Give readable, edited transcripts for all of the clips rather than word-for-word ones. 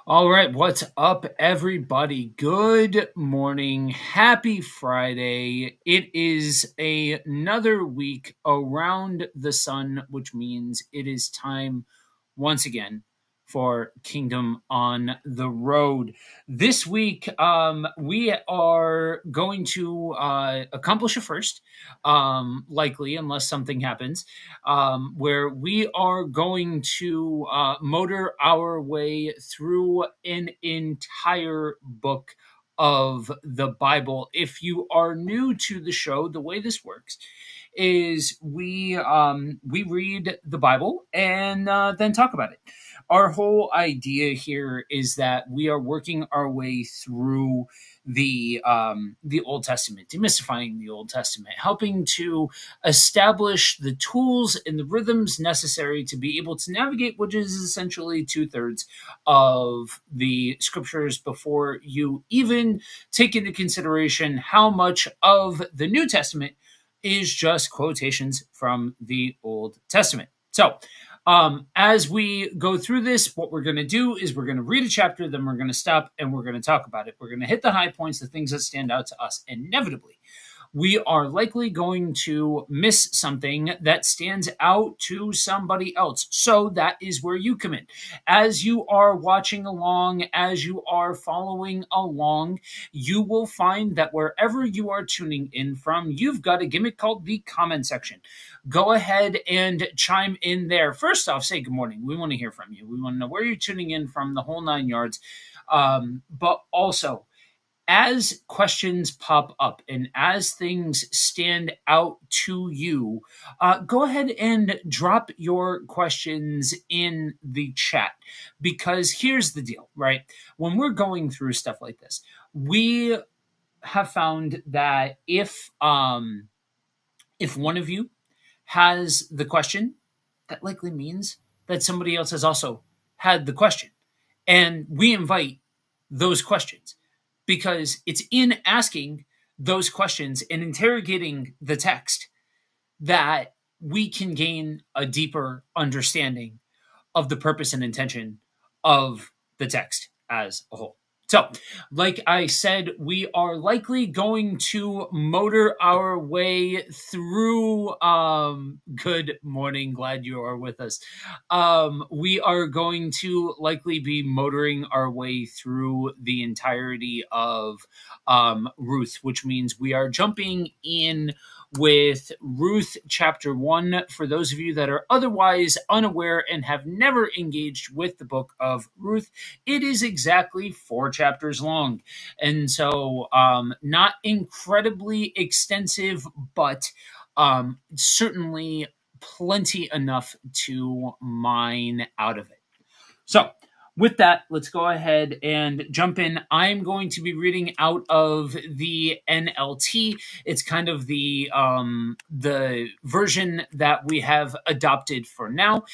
All right, what's up, everybody? Good morning. Happy Friday. It is another week around the sun, which means it is time once again for Kingdom on the Road. This week, we are going to accomplish a first, likely, unless something happens, where we are going to motor our way through an entire book of the Bible. If you are new to the show, the way this works is we read the Bible and then talk about it. Our whole idea here is that we are working our way through the Old Testament, demystifying the Old Testament, helping to establish the tools and the rhythms necessary to be able to navigate, which is essentially 2/3 of the scriptures before you even take into consideration how much of the New Testament is just quotations from the Old Testament. So, as we go through this, what we're going to do is we're going to read a chapter, then we're going to stop and we're going to talk about it. We're going to hit the high points, the things that stand out to us. Inevitably, we are likely going to miss something that stands out to somebody else. So that is where you come in. As you are watching along, as you are following along, you will find that wherever you are tuning in from, you've got a gimmick called the comment section. Go ahead and chime in there. First off, say good morning. We want to hear from you. We want to know where you're tuning in from, the whole 9 yards. But also, as questions pop up and as things stand out to you, go ahead and drop your questions in the chat. Because here's the deal, right? When we're going through stuff like this, we have found that if one of you has the question, that likely means that somebody else has also had the question. And we invite those questions because it's in asking those questions and interrogating the text that we can gain a deeper understanding of the purpose and intention of the text as a whole. So, like I said, we are likely going to motor our way through. Good morning, glad you are with us. We are going to likely be motoring our way through the entirety of Ruth, which means we are jumping in with Ruth chapter 1. For those of you that are otherwise unaware and have never engaged with the book of Ruth, it is exactly 4 chapters long. And so not incredibly extensive, but certainly plenty enough to mine out of it. So with that, let's go ahead and jump in. I'm going to be reading out of the NLT. It's kind of the version that we have adopted for now,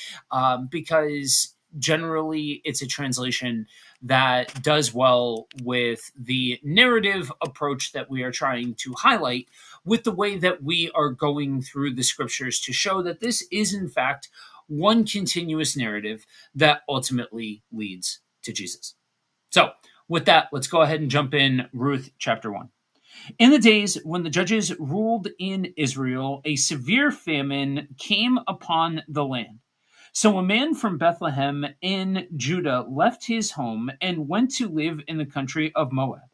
because generally it's a translation that does well with the narrative approach that we are trying to highlight with the way that we are going through the scriptures to show that this is in fact one continuous narrative that ultimately leads to Jesus. So, with that, let's go ahead and jump in Ruth chapter 1. In the days when the judges ruled in Israel, a severe famine came upon the land. So a man from Bethlehem in Judah left his home and went to live in the country of Moab,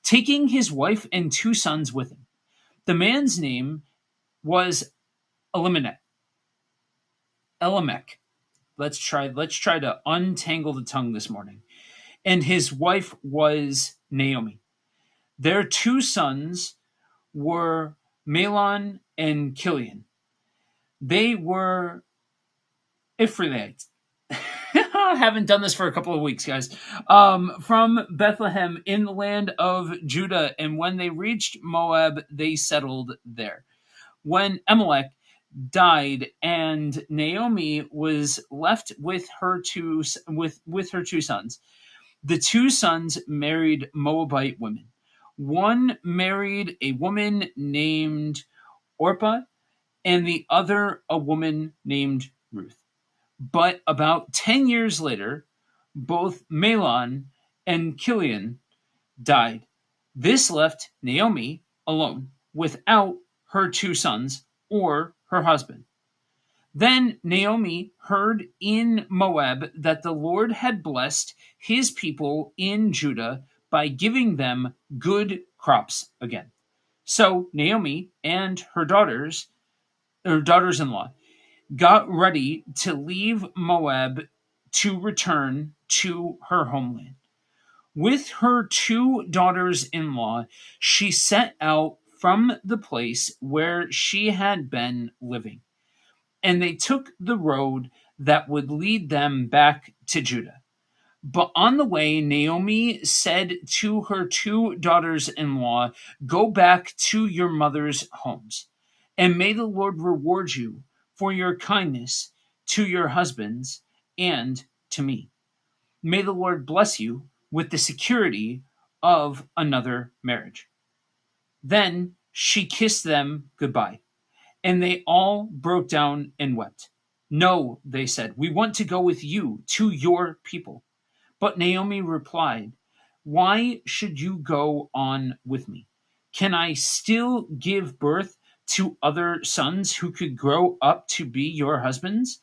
taking his wife and 2 sons with him. The man's name was Elimelech. Let's try to untangle the tongue this morning. And his wife was Naomi. Their 2 sons were Mahlon and Chilion. They were Ephraimites. I haven't done this for a couple of weeks, guys. From Bethlehem in the land of Judah. And when they reached Moab, they settled there. When Elimelech died and Naomi was left with her two sons. The 2 sons married Moabite women. One married a woman named Orpah and the other a woman named Ruth. But about 10 years later, both Mahlon and Chilion died. This left Naomi alone without her two sons or her husband. Then Naomi heard in Moab that the Lord had blessed his people in Judah by giving them good crops again. So Naomi and her daughters in law, got ready to leave Moab to return to her homeland. With her two daughters in law, she set out from the place where she had been living, and they took the road that would lead them back to Judah. But on the way, Naomi said to her two daughters in law, "Go back to your mother's homes, and may the Lord reward you for your kindness to your husbands and to me. May the Lord bless you with the security of another marriage." Then she kissed them goodbye, and they all broke down and wept. "No," they said, "we want to go with you to your people." But Naomi replied, "Why should you go on with me? Can I still give birth to other sons who could grow up to be your husbands?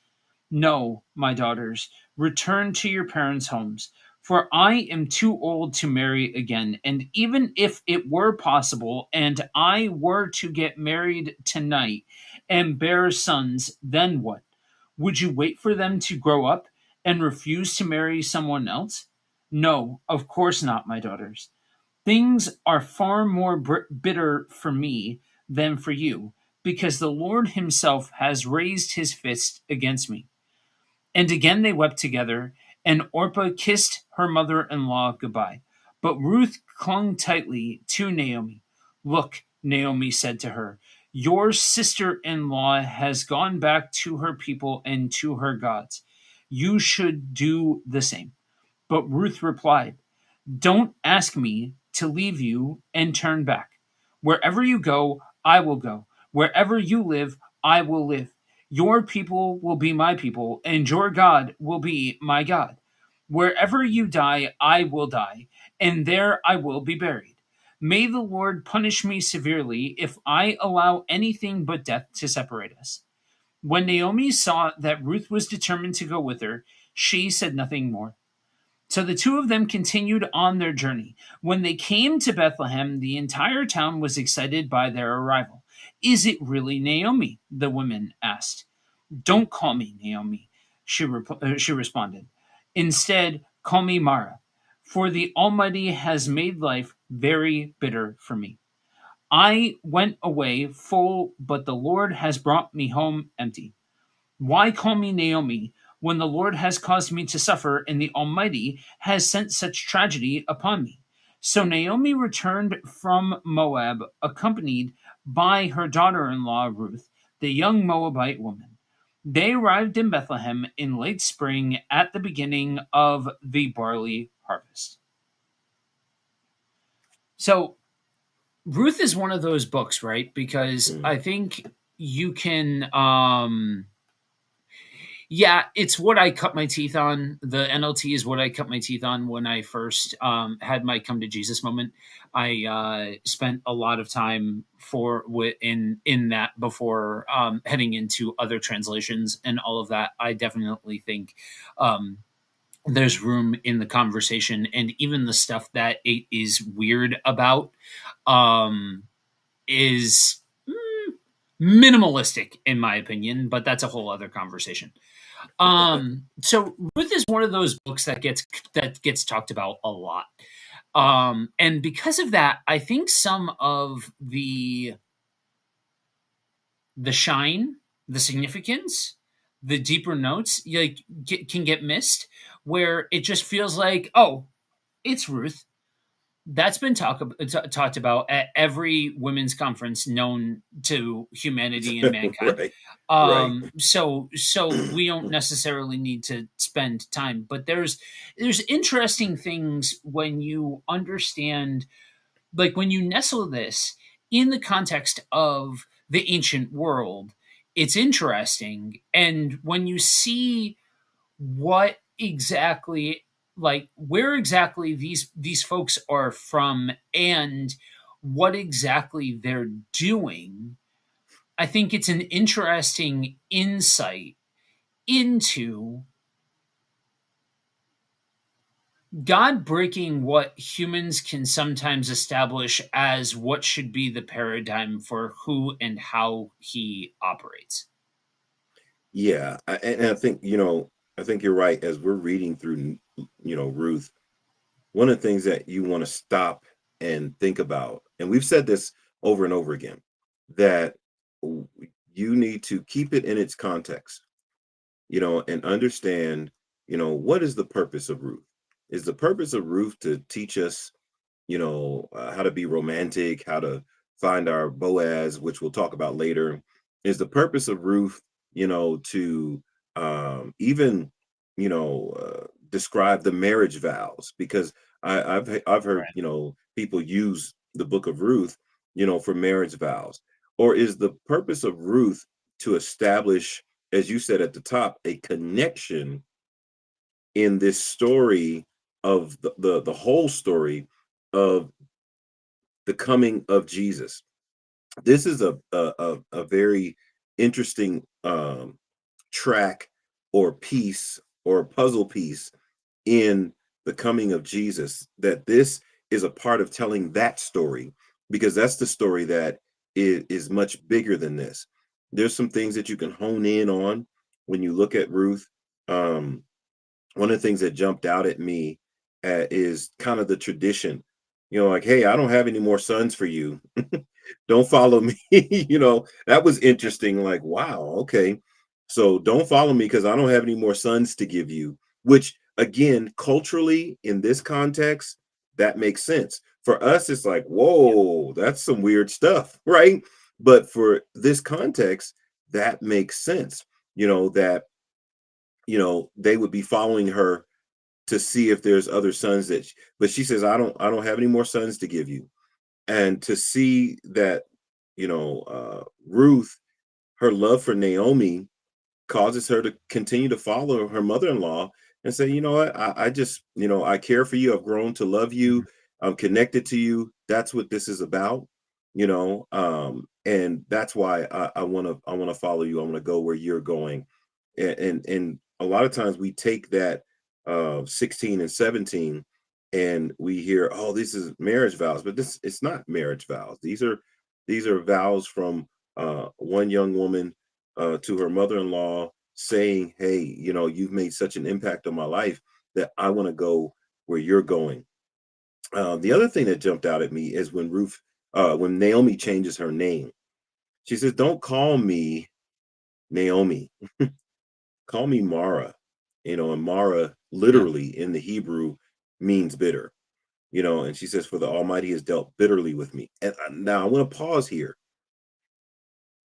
No, my daughters, return to your parents' homes, for I am too old to marry again. And even if it were possible and I were to get married tonight and bear sons, then what? Would you wait for them to grow up and refuse to marry someone else? No, of course not, my daughters. Things are far more bitter for me than for you, because the Lord himself has raised his fist against me." And again they wept together, and Orpah kissed her mother in law goodbye. But Ruth clung tightly to Naomi. "Look," Naomi said to her, "your sister in law has gone back to her people and to her gods. You should do the same." But Ruth replied, "Don't ask me to leave you and turn back. Wherever you go, I will go. Wherever you live, I will live. Your people will be my people, and your God will be my God. Wherever you die, I will die, and there I will be buried. May the Lord punish me severely if I allow anything but death to separate us." When Naomi saw that Ruth was determined to go with her, she said nothing more. So the two of them continued on their journey. When they came to Bethlehem, the entire town was excited by their arrival. "Is it really Naomi?" the women asked. "Don't call me Naomi," she responded. "Instead, call me Mara, for the Almighty has made life very bitter for me. I went away full, but the Lord has brought me home empty. Why call me Naomi when the Lord has caused me to suffer and the Almighty has sent such tragedy upon me?" So Naomi returned from Moab, accompanied by her daughter in law Ruth, the young Moabite woman. They arrived in Bethlehem in late spring at the beginning of the barley harvest. So Ruth is one of those books, right? Because I think you can yeah, it's what I cut my teeth on. The NLT is what I cut my teeth on when I first had my come to Jesus moment. I spent a lot of time in that before heading into other translations and all of that. I definitely think there's room in the conversation, and even the stuff that it is weird about is minimalistic in my opinion, but that's a whole other conversation. So Ruth is one of those books that gets talked about a lot. And because of that, I think some of the shine, the significance, the deeper notes, can get missed, where it just feels like, oh, it's Ruth. That's been talked about at every women's conference known to humanity and mankind. Right. So we don't necessarily need to spend time, but there's interesting things when you understand, like when you nestle this in the context of the ancient world. It's interesting, and when you see what exactly like where exactly these folks are from and what exactly they're doing. I think it's an interesting insight into God breaking what humans can sometimes establish as what should be the paradigm for who and how he operates. Yeah, and I think I think you're right. As we're reading through, Ruth, one of the things that you want to stop and think about, and we've said this over and over again, that w- you need to keep it in its context, and understand, what is the purpose of Ruth? Is the purpose of Ruth to teach us, how to be romantic, how to find our Boaz, which we'll talk about later? Is the purpose of Ruth, to even, describe the marriage vows? Because I've heard, Right. people use the book of Ruth, for marriage vows. Or is the purpose of Ruth to establish, as you said at the top, a connection in this story of the whole story of the coming of Jesus? This is a very interesting track or piece or puzzle piece in the coming of Jesus, that this is a part of telling that story, because that's the story that is much bigger than this. There's some things that you can hone in on when you look at Ruth. Um, One of the things that jumped out at me is kind of the tradition, like, hey, I don't have any more sons for you. Don't follow me. That was interesting. Like, wow, okay. So don't follow me because I don't have any more sons to give you, which again, culturally in this context, that makes sense. For us, it's like, Yeah. whoa, that's some weird stuff, right? But for this context, that makes sense. That they would be following her to see if there's other sons but she says, I don't have any more sons to give you. And to see that, Ruth, her love for Naomi causes her to continue to follow her mother-in-law and say, you know what, I just, I care for you. I've grown to love you. Mhm. I'm connected to you. That's what this is about. And that's why I want to follow you. I want to go where you're going. And a lot of times we take that 16 and 17 and we hear, oh, this is marriage vows, but this it's not marriage vows. These are vows from one young woman to her mother-in-law, saying, hey, you've made such an impact on my life that I want to go where you're going. The other thing that jumped out at me is when Naomi changes her name. She says, don't call me Naomi, call me Mara. And Mara Yeah. literally in the Hebrew means bitter. And she says, for the Almighty has dealt bitterly with me. And now I want to pause here.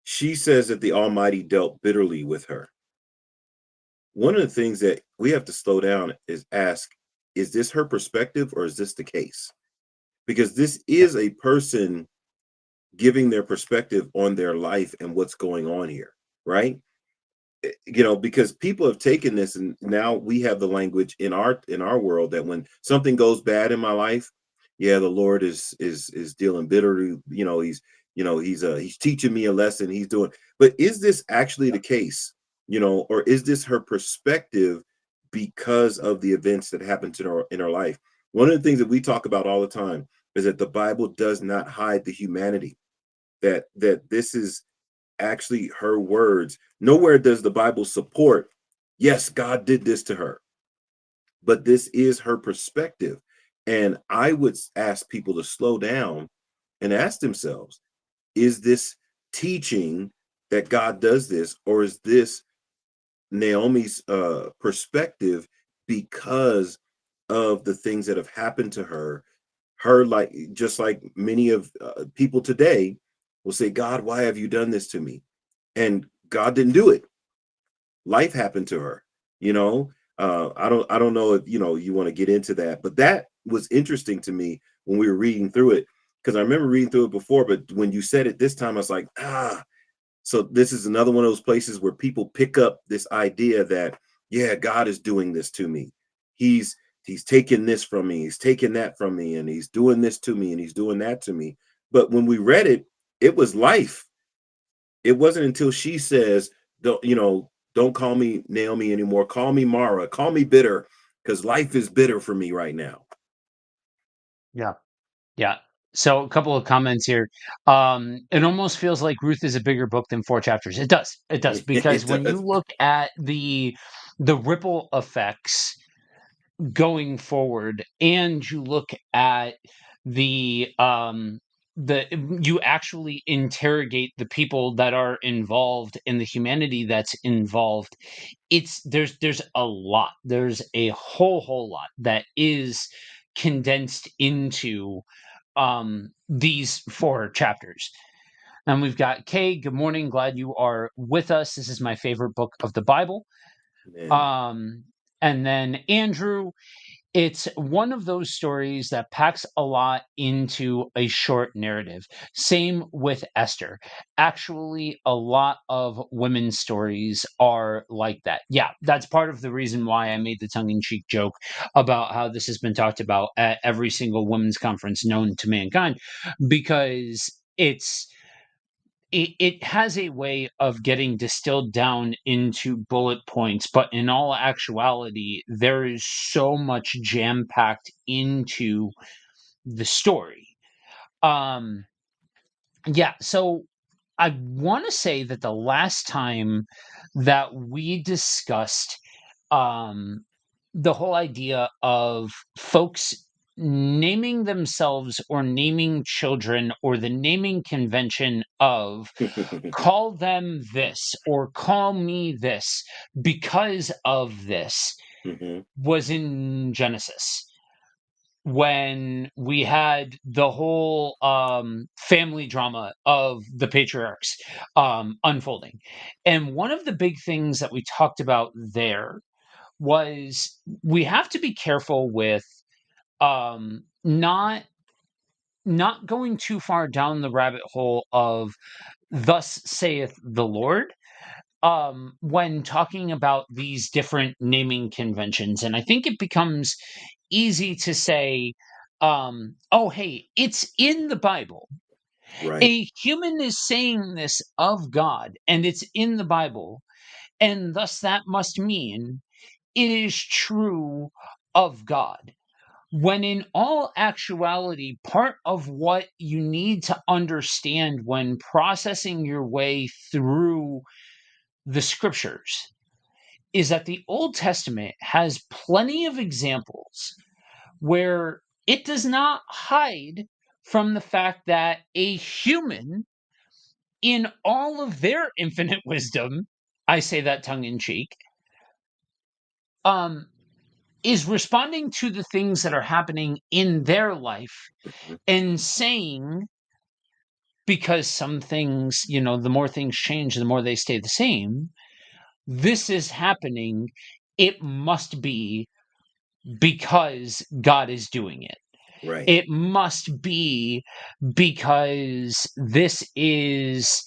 She says that the Almighty dealt bitterly with her. One of the things that we have to slow down is ask, is this her perspective or is this the case? Because this Yeah. is a person giving their perspective on their life and what's going on here, right? Because people have taken this, and now we have the language in our world that when something goes bad in my life, yeah, the Lord is dealing bitterly. He's teaching me a lesson. He's doing. But is this actually the case? Or is this her perspective because of the events that happened in her life? One of the things that we talk about all the time is that the Bible does not hide the humanity. That this is actually her words. Nowhere does the Bible support, yes, God did this to her, but this is her perspective. And I would ask people to slow down and ask themselves, is this teaching that God does this, or is this Naomi's perspective because of the things that have happened to her? Her, like, just like many of people today will say, God, why have you done this to me? And God didn't do it. Life happened to her. You know, I don't know if you want to get into that, but that was interesting to me when we were reading through it, because I remember reading through it before, but when you said it this time, I was like, ah. So this is another one of those places where people pick up this idea that, yeah, God is doing this to me. He's he's taking this from me, he's taking that from me, and he's doing this to me, and he's doing that to me. But when we read it, it was life. It wasn't until she says, don't call me Naomi anymore. Call me Mara. Call me bitter, because life is bitter for me right now. Yeah. Yeah. So a couple of comments here. It almost feels like Ruth is a bigger book than 4 chapters. It does. It does. Because It when you does. look at the ripple effects going forward, and you look at the you actually interrogate the people that are involved and the humanity that's involved, there's a lot. There's a whole lot that is condensed into these 4 chapters. And we've got Kay. Good morning. Glad you are with us. This is my favorite book of the Bible. Man. Um, and then Andrew, it's one of those stories that packs a lot into a short narrative. Same with Esther. Actually, a lot of women's stories are like that. Yeah, that's part of the reason why I made the tongue in cheek joke about how this has been talked about at every single women's conference known to mankind, because it has a way of getting distilled down into bullet points, but in all actuality, there is so much jam packed into the story. Um, yeah, so I want to say that the last time that we discussed um, the whole idea of folks naming themselves or naming children, or the naming convention of call them this or call me this because of this, Mhm. was in Genesis, when we had the whole family drama of the patriarchs unfolding. And one of the big things that we talked about there was we have to be careful with not going too far down the rabbit hole of thus saith the Lord when talking about these different naming conventions. And I think it becomes easy to say, oh, hey, it's in the Bible. Right. A human is saying this of God, and it's in the Bible. And thus that must mean it is true of God. When in all actuality, part of what you need to understand when processing your way through the scriptures is that the Old Testament has plenty of examples where it does not hide from the fact that a human, in all of their infinite wisdom, I say that tongue in cheek, um, is responding to the things that are happening in their life Mhm. and saying, because some things, the more things change, the more they stay the same, this is happening. It must be because God is doing it. Right. It must be because this is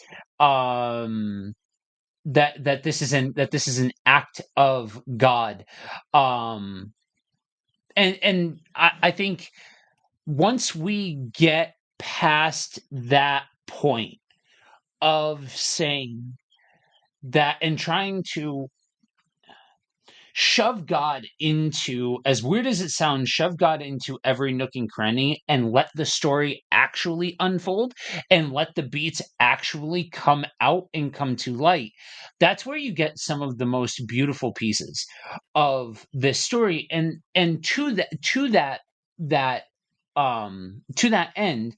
that this is an act of God. And I think once we get past that point of saying that and trying to shove God into, as weird as it sounds, shove God into every nook and cranny and let the story actually unfold and let the beats actually come out and come to light. That's where you get some of the most beautiful pieces of this story. And to that end,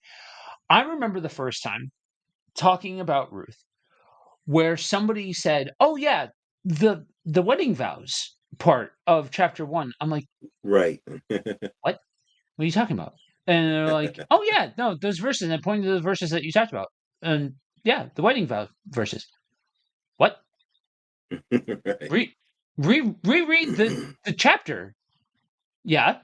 I remember the first time talking about Ruth where somebody said, "Oh yeah, the wedding vows part of chapter 1." I'm like, Right. "What? What are you talking about?" And they're like, "Oh yeah, no, those verses." And I pointed to the verses that you talked about. And yeah, the wedding vow verses. What? Right. Reread the chapter. Yeah.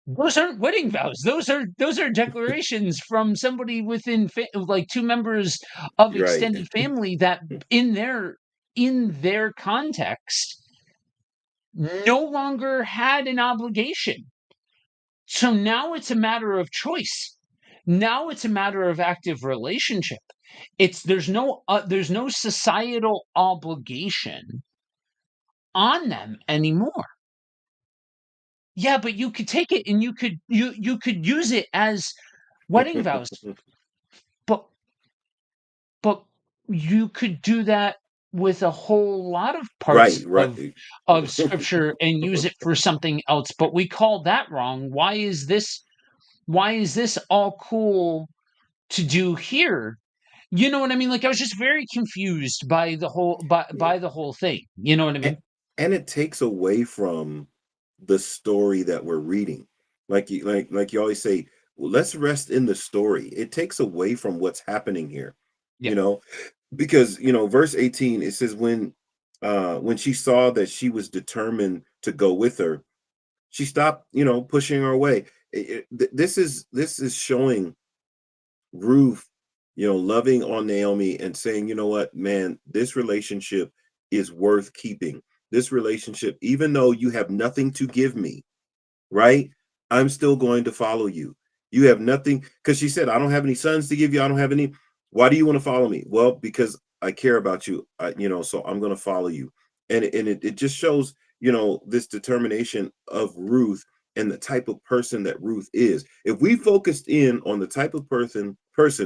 Those aren't wedding vows. Those are declarations from somebody within like two members of Right. extended family that in their context no longer had an obligation. So now it's a matter of choice. Now it's a matter of active relationship. It's there's no societal obligation on them anymore. Yeah, but you could take it and you could use it as wedding vows, but but you could do that with a whole lot of parts Right, right. of scripture and use it for something else, but we call that wrong. Why is this all cool to do here? You know what I mean? Like I was just very confused by Yeah. by the whole thing. You know what I And, mean? and it takes away from the story that we're reading. Like you always say, well, let's rest in the story. It takes away from what's happening here, Yeah. you know, because verse 18, it says when she saw that she was determined to go with her, she stopped, pushing her away. This is showing Ruth, loving on Naomi and saying, you know what, man, this relationship is worth keeping. This relationship, even though you have nothing to give me, right? I'm still going to follow you. You have nothing, because she said, I don't have any sons to give you. I don't have any. Why do you want to follow me? Well, because I care about you, so I'm going to follow you. And it just shows, this determination of Ruth and the type of person that Ruth is. If we focused in on the type of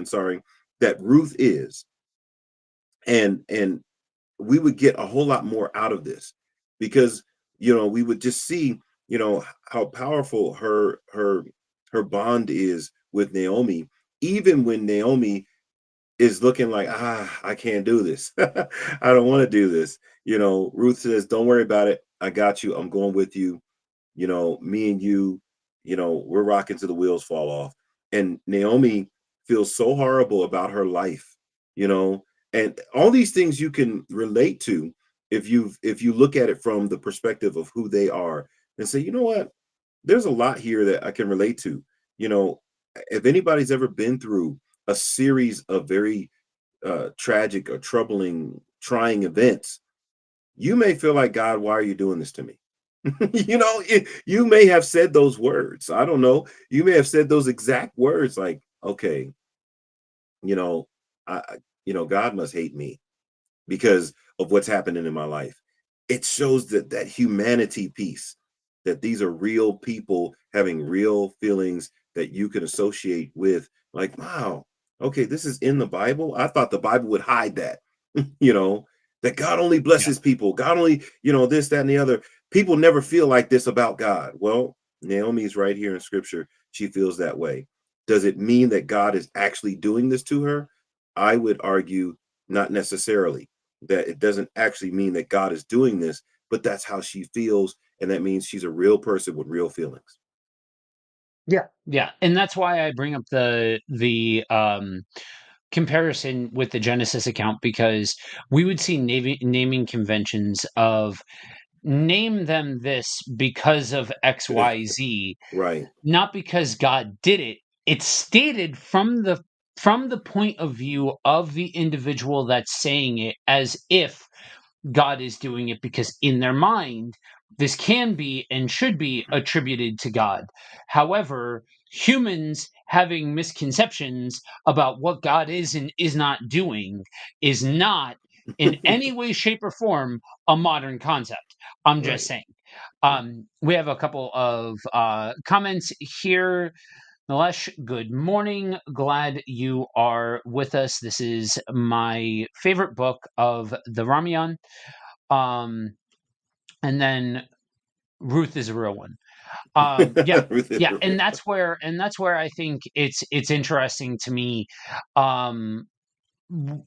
sorry, that Ruth is, and we would get a whole lot more out of this, because we would just see how powerful her bond is with Naomi, even when Naomi is looking like, I can't do this. I don't want to do this. Ruth says, don't worry about it, I got you, I'm going with you. Me and you, we're rocking till the wheels fall off. And Naomi feels so horrible about her life, you know, and all these things you can relate to if you look at it from the perspective of who they are and say, you know what, there's a lot here that I can relate to. You know, if anybody's ever been through a series of very tragic or troubling, trying events, you may feel like, God, why are you doing this to me? You may have said those words. I don't know. You may have said those exact words, like, okay, you know, God must hate me because of what's happening in my life. It shows that humanity piece, that these are real people having real feelings that you can associate with. Like, wow, okay, this is in the Bible. I thought the Bible would hide that. you know, that God only Yeah. blesses people. God only, this, that, and the other. People never feel like this about God. Well, Naomi's right here in scripture. She feels that way. Does it mean that God is actually doing this to her? I would argue not necessarily. That it doesn't actually mean that God is doing this, but that's how she feels. And that means she's a real person with real feelings. Yeah. Yeah. And that's why I bring up the comparison with the Genesis account, because we would see naming conventions of name them this because of XYZ, Right. not because God did it. It's stated from the point of view of the individual that's saying it, as if God is doing it, because in their mind, this can be and should be attributed to God. However, humans having misconceptions about what God is and is not doing is not in any way, shape, or form a modern concept. I'm just Right. saying. Right. We have a couple of comments here. Nilesh, good morning. Glad you are with us. This is my favorite book of the Ramayana. Um, and then Ruth is a real one. Yeah, Ruth is yeah, real. and that's where I think it's interesting to me. Um, w-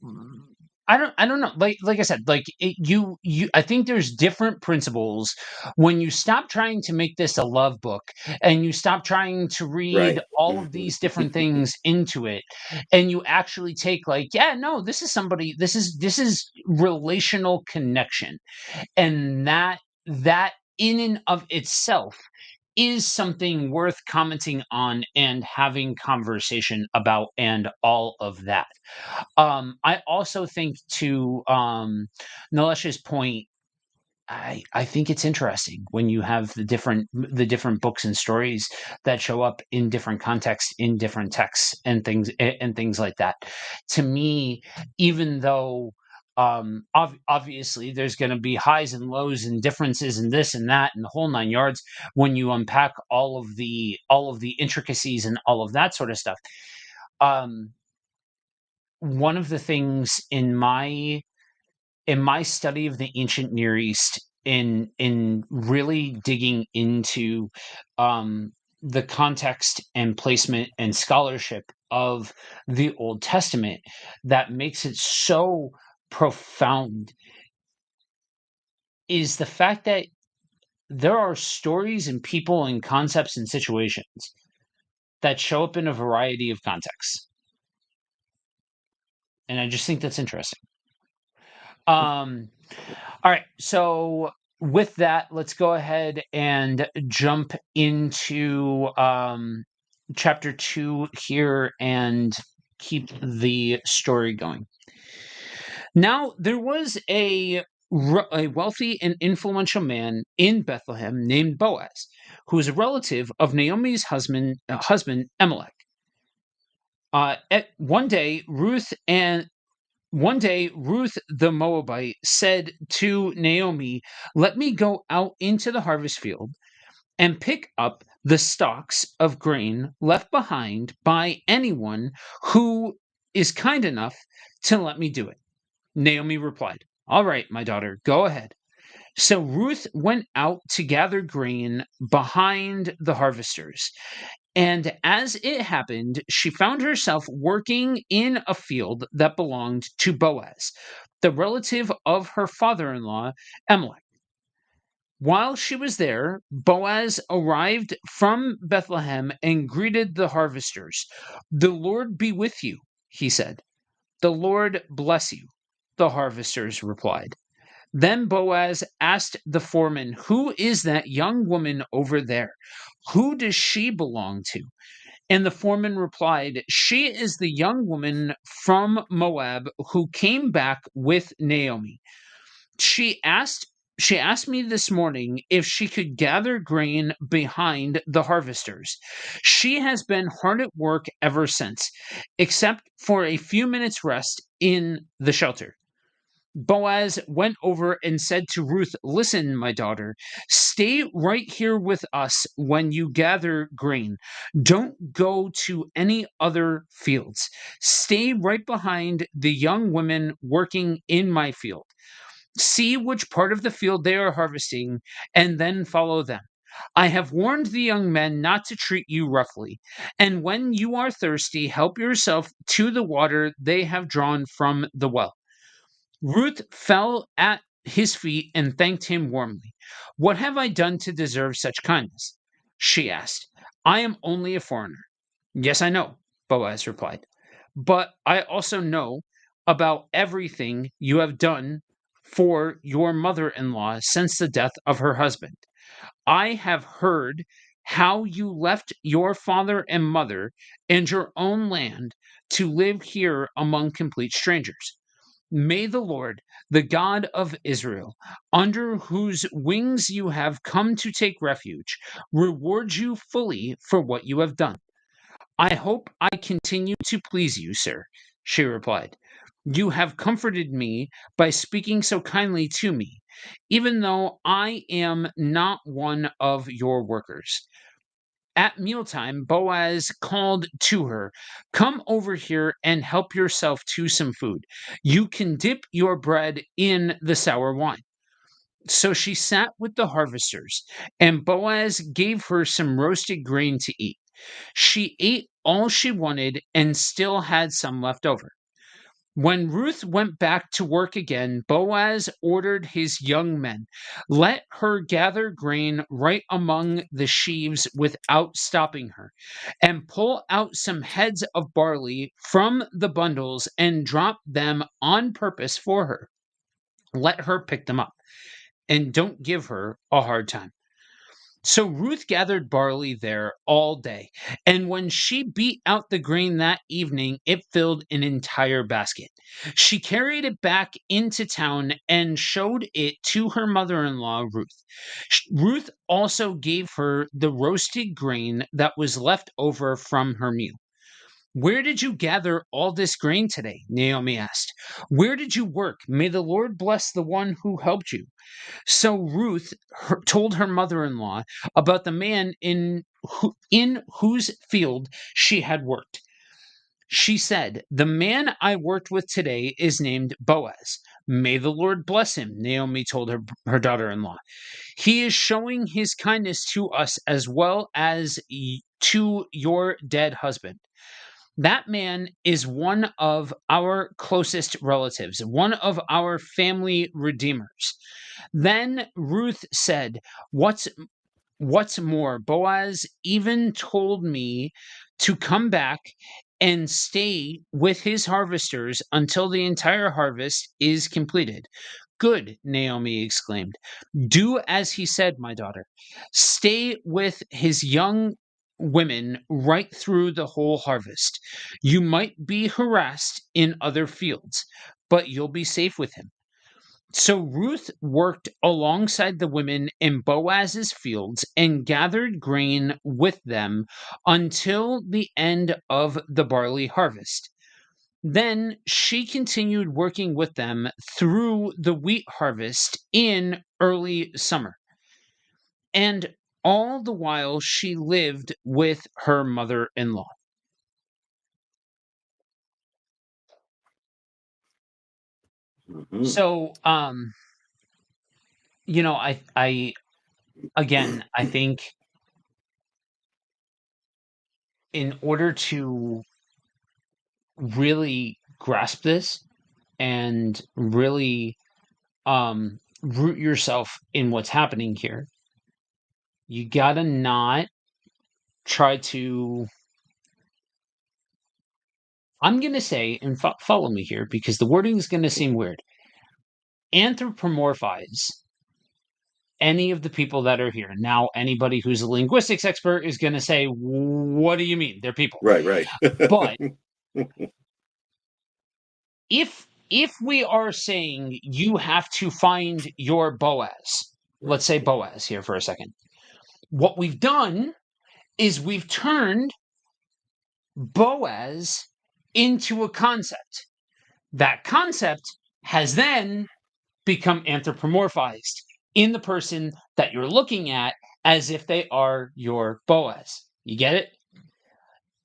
I don't know. Like I said, I think there's different principles when you stop trying to make this a love book and you stop trying to read Right. all of these different things into it, and you actually take, like, yeah, no, this is somebody, this is relational connection, and that in and of itself is something worth commenting on and having conversation about, and all of that. I also think, to Nalesh's point, I think it's interesting when you have the different books and stories that show up in different contexts, in different texts, and things like that. To me, even though obviously there's going to be highs and lows and differences and this and that and the whole nine yards when you unpack all of the intricacies and all of that sort of stuff. Um, One of the things in my study of the ancient Near East, in really digging into the context and placement and scholarship of the Old Testament, that makes it so profound is the fact that there are stories and people and concepts and situations that show up in a variety of contexts. And I just think that's interesting. Um, All right. So with that, let's go ahead and jump into chapter 2 here and keep the story going. Now, there was a wealthy and influential man in Bethlehem named Boaz, who was a relative of Naomi's husband Elimelech. One day, Ruth the Moabite said to Naomi, "Let me go out into the harvest field and pick up the stalks of grain left behind by anyone who is kind enough to let me do it." Naomi replied, "All right, my daughter, go ahead." So Ruth went out to gather grain behind the harvesters. And as it happened, she found herself working in a field that belonged to Boaz, the relative of her father in law, Elimelech. While she was there, Boaz arrived from Bethlehem and greeted the harvesters. "The Lord be with you," he said. "The Lord bless you," the harvesters replied. Then Boaz asked the foreman, "Who is that young woman over there? Who does she belong to?" And the foreman replied, "She is the young woman from Moab who came back with Naomi. She asked she asked me this morning if she could gather grain behind the harvesters. She has been hard at work ever since, except for a few minutes rest in the shelter." Boaz went over and said to Ruth, "Listen, my daughter, stay right here with us when you gather grain. Don't go to any other fields. Stay right behind the young women working in my field. See which part of the field they are harvesting, and then follow them. I have warned the young men not to treat you roughly, and when you are thirsty, help yourself to the water they have drawn from the well." Ruth fell at his feet and thanked him warmly. "What have I done to deserve such kindness?" she asked. "I am only a foreigner." "Yes, I know," Boaz replied. "But I also know about everything you have done for your mother in law since the death of her husband. I have heard how you left your father and mother and your own land to live here among complete strangers. May the Lord, the God of Israel, under whose wings you have come to take refuge, reward you fully for what you have done." "I hope I continue to please you, sir," she replied. "You have comforted me by speaking so kindly to me, even though I am not one of your workers." At mealtime, Boaz called to her, "Come over here and help yourself to some food. You can dip your bread in the sour wine." So she sat with the harvesters, and Boaz gave her some roasted grain to eat. She ate all she wanted and still had some left over. When Ruth went back to work again, Boaz ordered his young men, "Let her gather grain right among the sheaves without stopping her, and pull out some heads of barley from the bundles and drop them on purpose for her. Let her pick them up, and don't give her a hard time." So Ruth gathered barley there all day, and when she beat out the grain that evening, it filled an entire basket. She carried it back into town and showed it to her mother in law, Ruth. Ruth also gave her the roasted grain that was left over from her meal. Where did you gather all this grain today? Naomi asked. Where did you work? May the Lord bless the one who helped you. So Ruth told her mother-in-law about the man in whose field she had worked. She said, "The man I worked with today is named Boaz. May the Lord bless him," Naomi told her daughter-in-law. "He is showing his kindness to us as well as to your dead husband. That man is one of our closest relatives, one of our family redeemers." Then Ruth said, What's more, Boaz even told me to come back and stay with his harvesters until the entire harvest is completed." "Good," Naomi exclaimed. "Do as he said, my daughter. Stay with his young women right through the whole harvest. You might be harassed in other fields, but you'll be safe with him." So Ruth worked alongside the women in Boaz's fields and gathered grain with them until the end of the barley harvest. Then she continued working with them through the wheat harvest in early summer. And all the while she lived with her mother in law. Mhm. So, I again, I think in order to really grasp this and really root yourself in what's happening here, you gotta not try to, I'm gonna say, and follow me here because the wording is gonna seem weird, anthropomorphize any of the people that are here. Now anybody who's a linguistics expert is gonna say, what do you mean, they're people? Right, right. But if we are saying you have to find your Boaz, let's Right. say Boaz here for a second, what we've done is we've turned Boaz into a concept. That concept has then become anthropomorphized in the person that you're looking at as if they are your Boaz. You get it?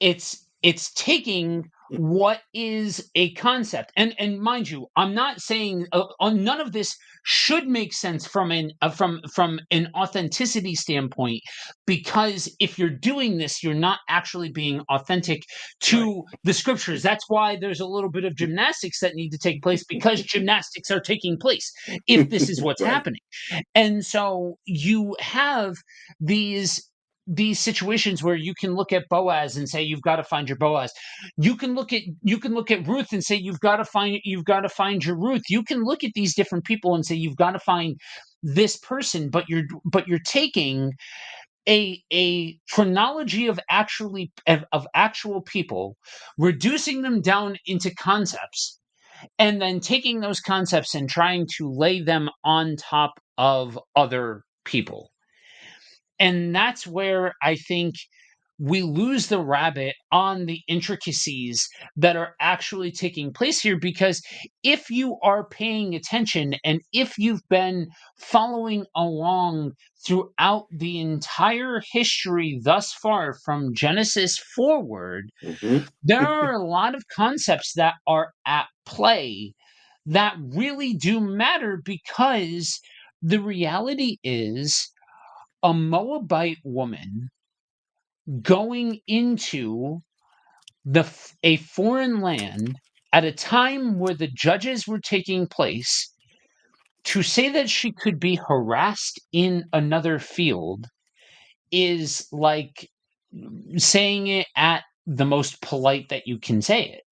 It's taking what is a concept, and mind you, I'm not saying none of this should make sense from an authenticity standpoint, because if you're doing this you're not actually being authentic Right. to the scriptures. That's why there's a little bit of gymnastics that need to take place, because gymnastics are taking place if this is what's Right. happening. And so you have these situations where you can look at Boaz and say you've got to find your Boaz. You can look at Ruth and say you've got to find your Ruth. You can look at these different people and say you've got to find this person, but you're taking a chronology of actual people, reducing them down into concepts, and then taking those concepts and trying to lay them on top of other people. And that's where I think we lose the rabbit on the intricacies that are actually taking place here. Because if you are paying attention and if you've been following along throughout the entire history thus far from Genesis forward, Mhm. there are a lot of concepts that are at play that really do matter, because the reality is a Moabite woman going into a foreign land at a time where the judges were taking place, to say that she could be harassed in another field is like saying it at the most polite that you can say it.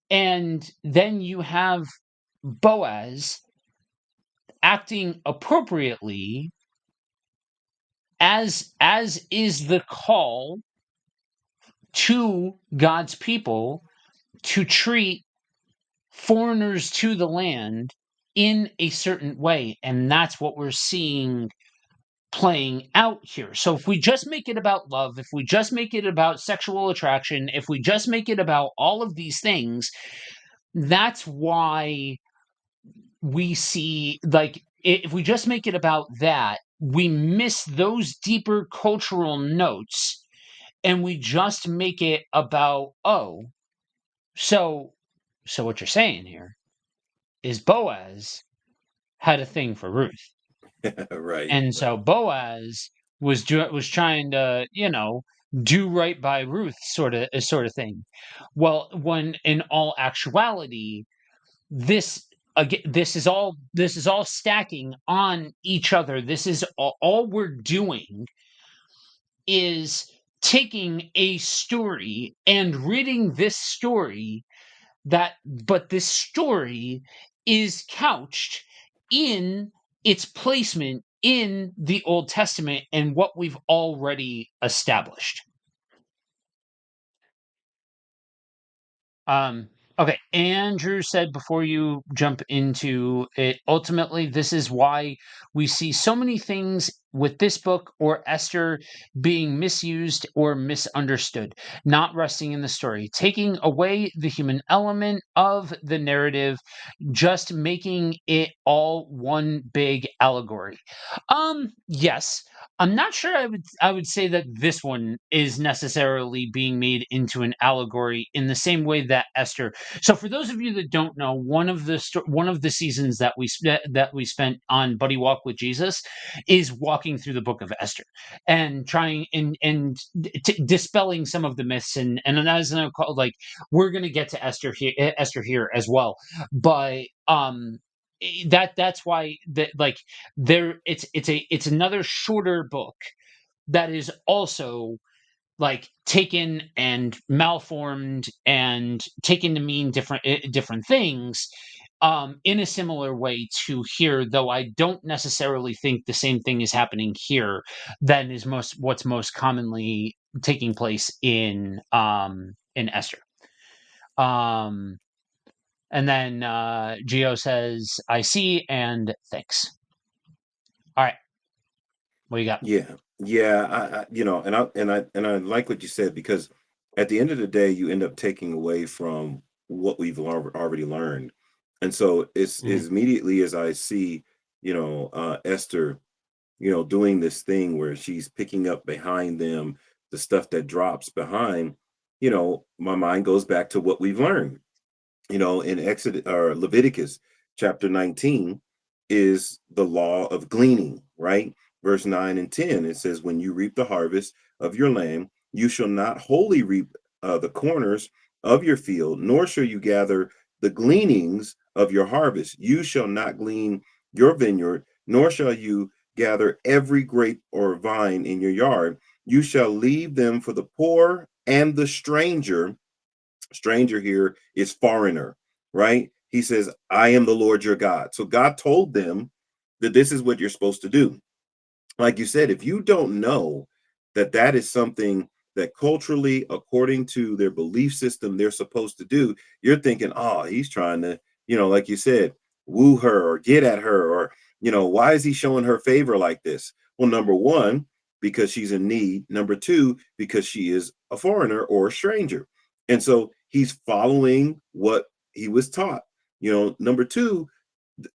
And then you have Boaz acting appropriately as is the call to God's people to treat foreigners to the land in a certain way. And that's what we're seeing playing out here. So if we just make it about love, if we just make it about sexual attraction, if we just make it about all of these things, that's why we see, like, if we just make it about that, we miss those deeper cultural notes, and we just make it about, oh, so what you're saying here is Boaz had a thing for Ruth. Right, And so right. Boaz was trying to, do right by Ruth, sort of thing. Well, when in all actuality, this again, this is all stacking on each other. This is all we're doing is taking a story and reading this story, but this story is couched in its placement in the Old Testament and what we've already established. Okay, Andrew said before you jump into it, ultimately, this is why we see so many things with this book or Esther being misused or misunderstood, not resting in the story, taking away the human element of the narrative, just making it all one big allegory. Yes. I'm not sure I would say that this one is necessarily being made into an allegory in the same way that Esther. So for those of you that don't know, one of the seasons that we spent on Buddy Walk with Jesus is walking through the book of Esther and trying and dispelling some of the myths, and as I call, like, we're going to get to Esther here as well. But that's why that, like, there it's another shorter book that is also, like, taken and malformed and taken to mean different things, in a similar way to here, though I don't necessarily think the same thing is happening here than is what's most commonly taking place in Esther. um and then Geo says, I see, and thanks. All right, what you got? Yeah, yeah. And I like what you said, because at the end of the day, you end up taking away from what we've already learned. And so it's Mhm. as immediately as I see, Esther, doing this thing where she's picking up behind them the stuff that drops behind, my mind goes back to what we've learned. In Exodus or Leviticus chapter 19 is the law of gleaning, right? Verse 9 and 10, it says, when you reap the harvest of your land, you shall not wholly reap the corners of your field, nor shall you gather the gleanings of your harvest. You shall not glean your vineyard, nor shall you gather every grape or vine in your yard. You shall leave them for the poor and the stranger. Stranger here is foreigner, right? He says, I am the Lord your God. So God told them that this is what you're supposed to do. Like you said, if you don't know that that is something that culturally, according to their belief system, they're supposed to do, you're thinking, oh, he's trying to, like you said, woo her or get at her, or, why is he showing her favor like this? Well, number one, because she's in need. Number two, because she is a foreigner or a stranger. And so he's following what he was taught. Number two,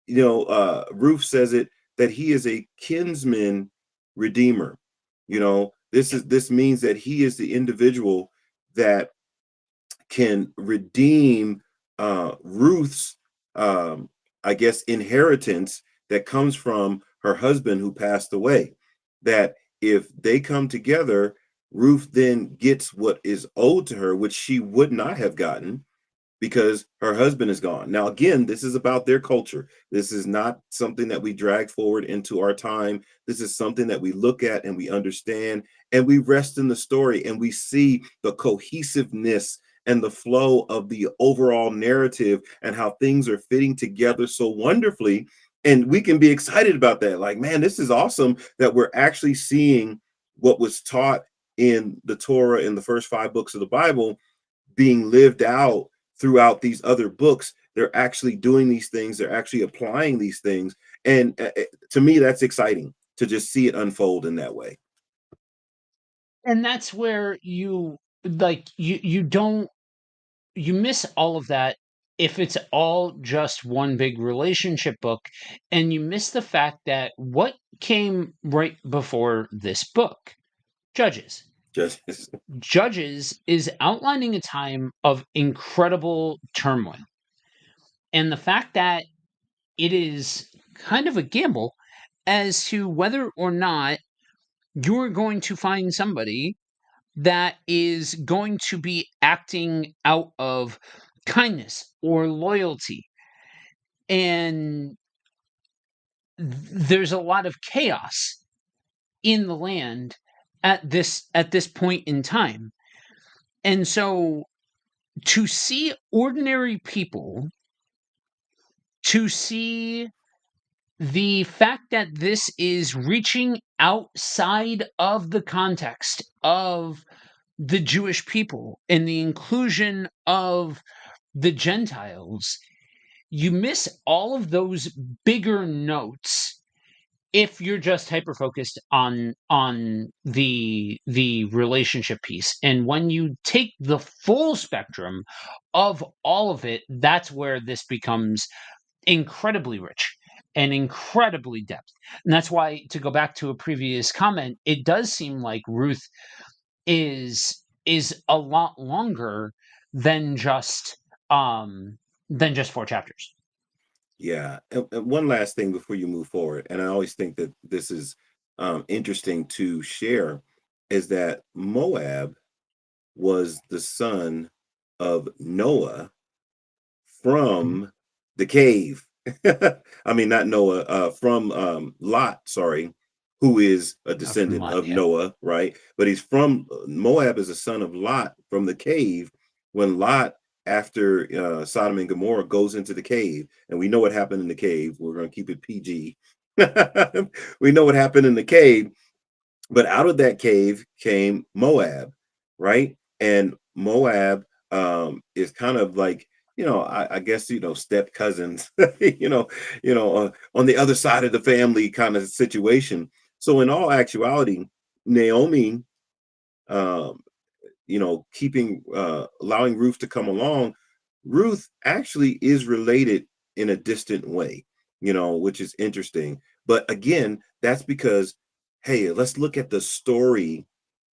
Ruth says it, that he is a kinsman redeemer. This means that he is the individual that can redeem Ruth's, I guess, inheritance that comes from her husband who passed away. That if they come together, Ruth then gets what is owed to her, which she would not have gotten because her husband is gone. Now, again, this is about their culture. This is not something that we drag forward into our time. This is something that we look at and we understand, and we rest in the story, and we see the cohesiveness and the flow of the overall narrative and how things are fitting together so wonderfully. And we can be excited about that. Like, man, this is awesome that we're actually seeing what was taught in the Torah in the first 5 books of the Bible being lived out throughout these other books. They're actually doing these things, they're actually applying these things. And to me, that's exciting to just see it unfold in that way. And that's where you don't you miss all of that if it's all just one big relationship book, and you miss the fact that what came right before this book, Judges. Just Judges is outlining a time of incredible turmoil. And the fact that it is kind of a gamble as to whether or not you're going to find somebody that is going to be acting out of kindness or loyalty. And there's a lot of chaos in the land at this point in time. And so to see ordinary people, to see the fact that this is reaching outside of the context of the Jewish people and the inclusion of the Gentiles, you miss all of those bigger notes if you're just hyper focused on the relationship piece. And when you take the full spectrum of all of it, that's where this becomes incredibly rich and incredibly depth. And that's why, to go back to a previous comment, it does seem like Ruth is a lot longer than just than just 4 chapters. Yeah. And one last thing before you move forward, and I always think that this is interesting to share, is that Moab was the son of Noah Mhm. from the cave. I mean, not Noah, from Lot, sorry, who is a From descendant Lot, of yeah. Noah, right? But he's from Moab is a son of Lot from the cave. When Lot, after Sodom and Gomorrah, goes into the cave, and we know what happened in the cave. We're going to keep it PG. We know what happened in the cave, but out of that cave came Moab, right? And Moab is kind of like, I guess, step cousins, on the other side of the family kind of situation. So in all actuality, Naomi, um, keeping allowing Ruth to come along, Ruth actually is related in a distant way, which is interesting. But again, that's because, hey, let's look at the story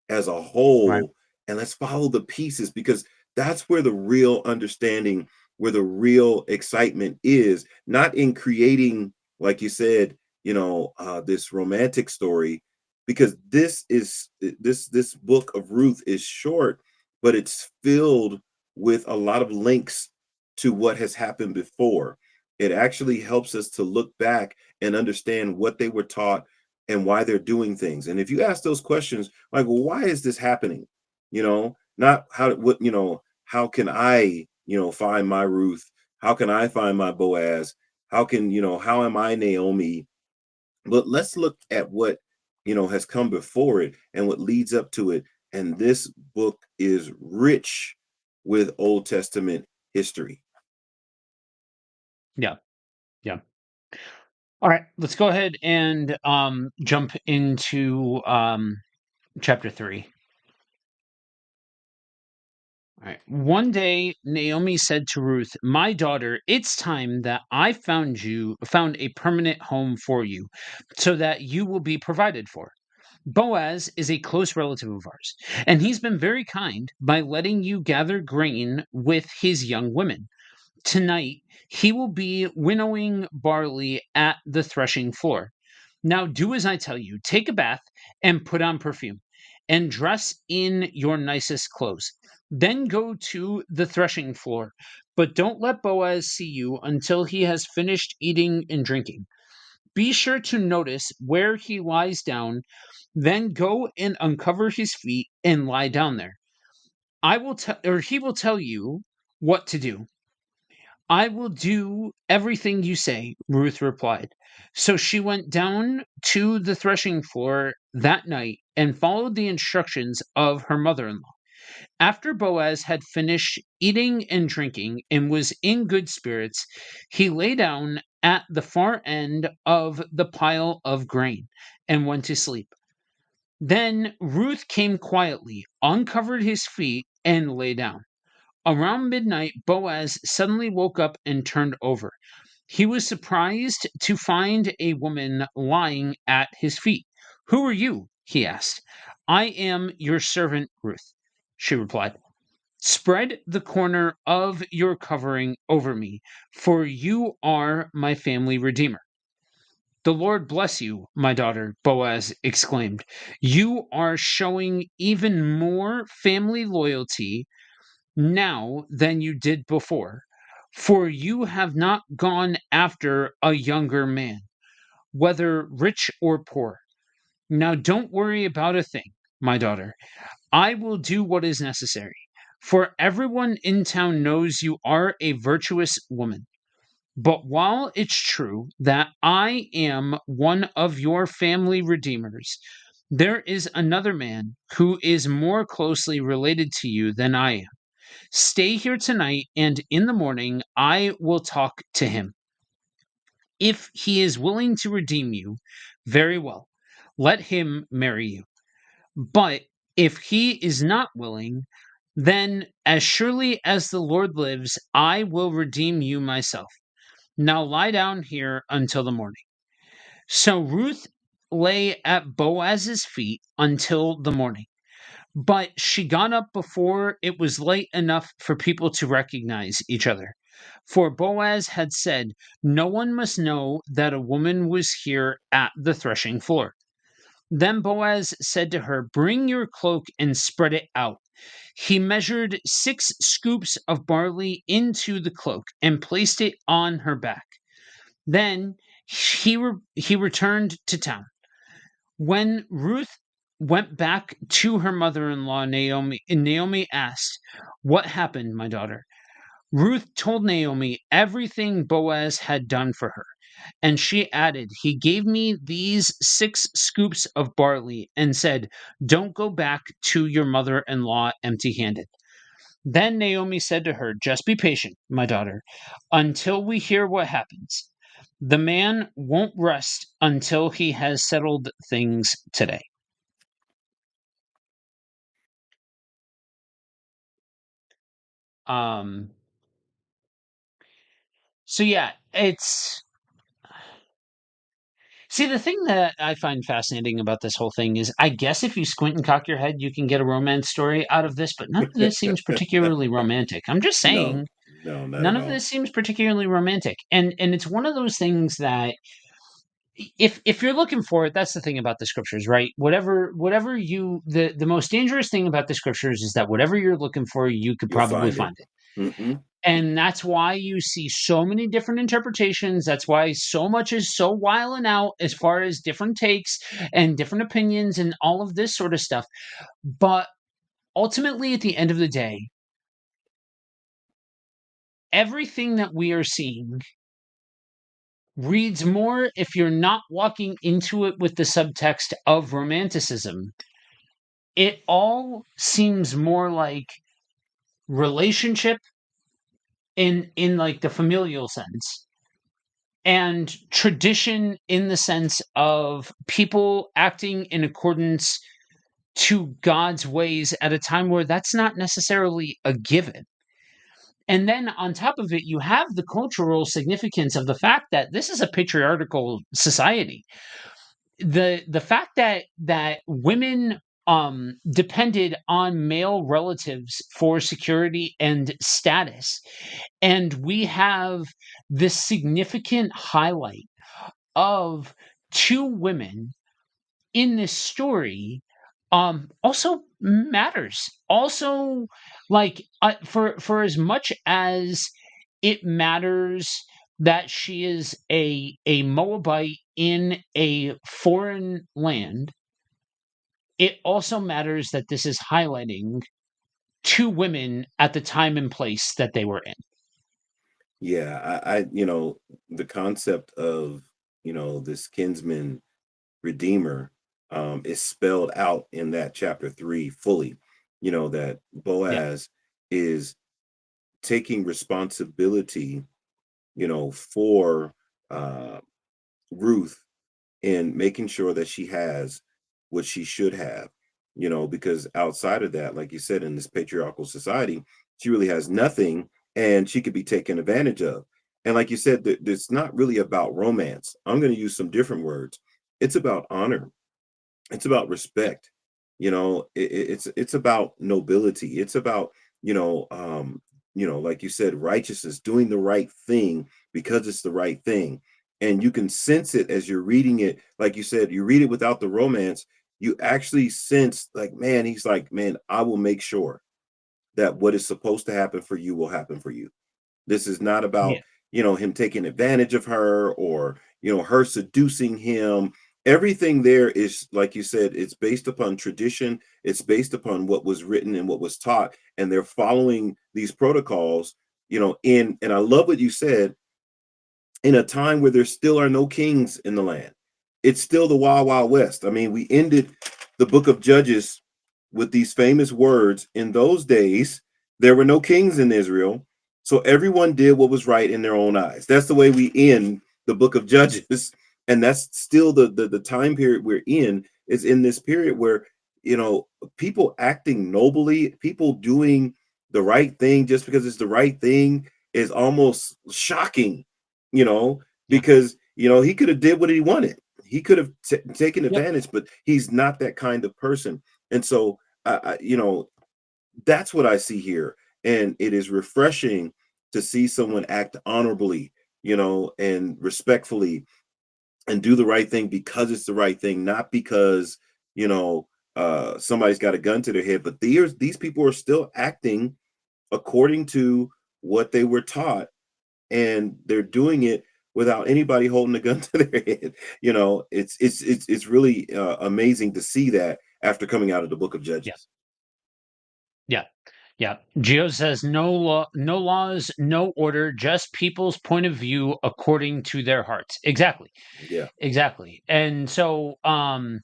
as a Right. whole and let's follow the pieces, because that's where the real understanding, where the real excitement is, not in creating, like you said, this romantic story, because this book of Ruth is short, but it's filled with a lot of links to what has happened before. It actually helps us to look back and understand what they were taught and why they're doing things. And if you ask those questions, like, well, why is this happening? Not how can I, find my Ruth? How can I find my Boaz? How am I Naomi? But let's look at what, has come before it and what leads up to it. And this book is rich with Old Testament history. Yeah. Yeah. All right. Let's go ahead and jump into chapter 3. All right. One day, Naomi said to Ruth, "My daughter, it's time that I found a permanent home for you, so that you will be provided for. Boaz is a close relative of ours, and he's been very kind by letting you gather grain with his young women. Tonight, he will be winnowing barley at the threshing floor. Now do as I tell you. Take a bath and put on perfume, and dress in your nicest clothes. Then go to the threshing floor. But don't let Boaz see you until he has finished eating and drinking. Be sure to notice where he lies down, then go and uncover his feet and lie down there. I will tell or he will tell you what to do. I will do everything you say, Ruth replied. So she went down to the threshing floor that night and followed the instructions of her mother in law. After Boaz had finished eating and drinking and was in good spirits, he lay down at the far end of the pile of grain and went to sleep. Then Ruth came quietly, uncovered his feet, and lay down. Around midnight, Boaz suddenly woke up and turned over. He was surprised to find a woman lying at his feet. "Who are you?" he asked. "I am your servant Ruth," she replied. "Spread the corner of your covering over me, for you are my family redeemer." "The Lord bless you, my daughter," Boaz exclaimed. "You are showing even more family loyalty now than you did before, for you have not gone after a younger man, whether rich or poor. Now don't worry about a thing, my daughter. I will do what is necessary, for everyone in town knows you are a virtuous woman. But while it's true that I am one of your family redeemers, there is another man who is more closely related to you than I am. Stay here tonight, and in the morning I will talk to him. If he is willing to redeem you, very well. Let him marry you. But if he is not willing, then as surely as the Lord lives, I will redeem you myself. Now lie down here until the morning." So Ruth lay at Boaz's feet until the morning. But she got up before it was late enough for people to recognize each other. For Boaz had said, "No one must know that a woman was here at the threshing floor." Then Boaz said to her, "Bring your cloak and spread it out." He measured 6 scoops of barley into the cloak and placed it on her back. Then he returned to town. When Ruth went back to her mother-in-law Naomi asked, "What happened, my daughter?" Ruth told Naomi everything Boaz had done for her, and she added, "He gave me these 6 scoops of barley and said, 'Don't go back to your mother-in-law empty-handed.'" Then Naomi said to her, "Just be patient, my daughter, until we hear what happens. The man won't rest until he has settled things today." Um, so yeah, it's see the thing that I find fascinating about this whole thing is I guess if you squint and cock your head, you can get a romance story out of this, but none of this seems particularly romantic. I'm just No, saying, no, not none at of all. this seems particularly romantic. And it's one of those things that if you're looking for it, that's the thing about the scriptures, right? Whatever you the most dangerous thing about the scriptures is that whatever you're looking for, you could You'll probably find it. find it. Hmm. And that's why you see so many different interpretations. That's why so much is so wild out as far as different takes and different opinions and all of this sort of stuff. But ultimately, at the end of the day, everything that we are seeing reads more if you're not walking into it with the subtext of romanticism. It all seems more like relationship in like the familial sense and tradition in the sense of people acting in accordance to God's ways at a time where that's not necessarily a given. And then on top of it, you have the cultural significance of the fact that this is a patriarchal society. The fact that women depended on male relatives for security and status, and we have this significant highlight of 2 women in this story also matters. Also, like for as much as it matters that she is a Moabite in a foreign land, it also matters that this is highlighting 2 women at the time and place that they were in. Yeah, I the concept of, this kinsman redeemer, is spelled out in that chapter 3 fully. That Yeah, Boaz is taking responsibility, for uh, Ruth, and making sure that she has what she should have, because outside of that, like you said, in this patriarchal society, she really has nothing, and she could be taken advantage of. And like you said, it's not really about romance. I'm going to use some different words. It's about honor. It's about yep, respect. It's about nobility. It's about, like you said, righteousness, doing the right thing because it's the right thing. And you can sense it as you're reading it. Like you said, you read it without the romance. You actually sense, like, man, he's like, man, I will make sure that what is supposed to happen for you will happen for you. This is not yeah, about, him taking advantage of her, or, her seducing him. Everything there is, like you said, it's based upon tradition. It's based upon what was written and what was taught. And they're following these protocols, and I love what you said, in a time where there still are no kings in the land. It's still the wild, wild west. I mean, we ended the book of Judges with these famous words: in those days, there were no kings in Israel, so everyone did what was right in their own eyes. That's the way we end the book of Judges. And that's still the time period we're in, is in this period where, people acting nobly, people doing the right thing just because it's the right thing, is almost shocking, you know, yeah, because he could have did what he wanted. He could have taken yep, advantage, but he's not that kind of person. And so, that's what I see here, and it is refreshing to see someone act honorably, and respectfully, and do the right thing because it's the right thing, not because you know somebody's got a gun to their head. But these people are still acting according to what they were taught, and they're doing it without anybody holding a gun to their head. It's really amazing to see that after coming out of the book of yeah, Judges. yeah. Yeah. Geo says no law, no laws, no order, just people's point of view according to their hearts. Exactly. Yeah. Exactly. And so and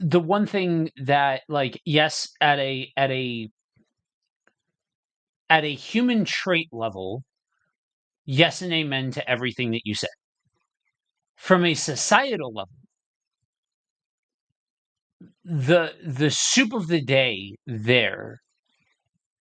the one thing that, like, yes, at a human trait level, yes and amen to everything that you said. From a societal level, the soup of the day there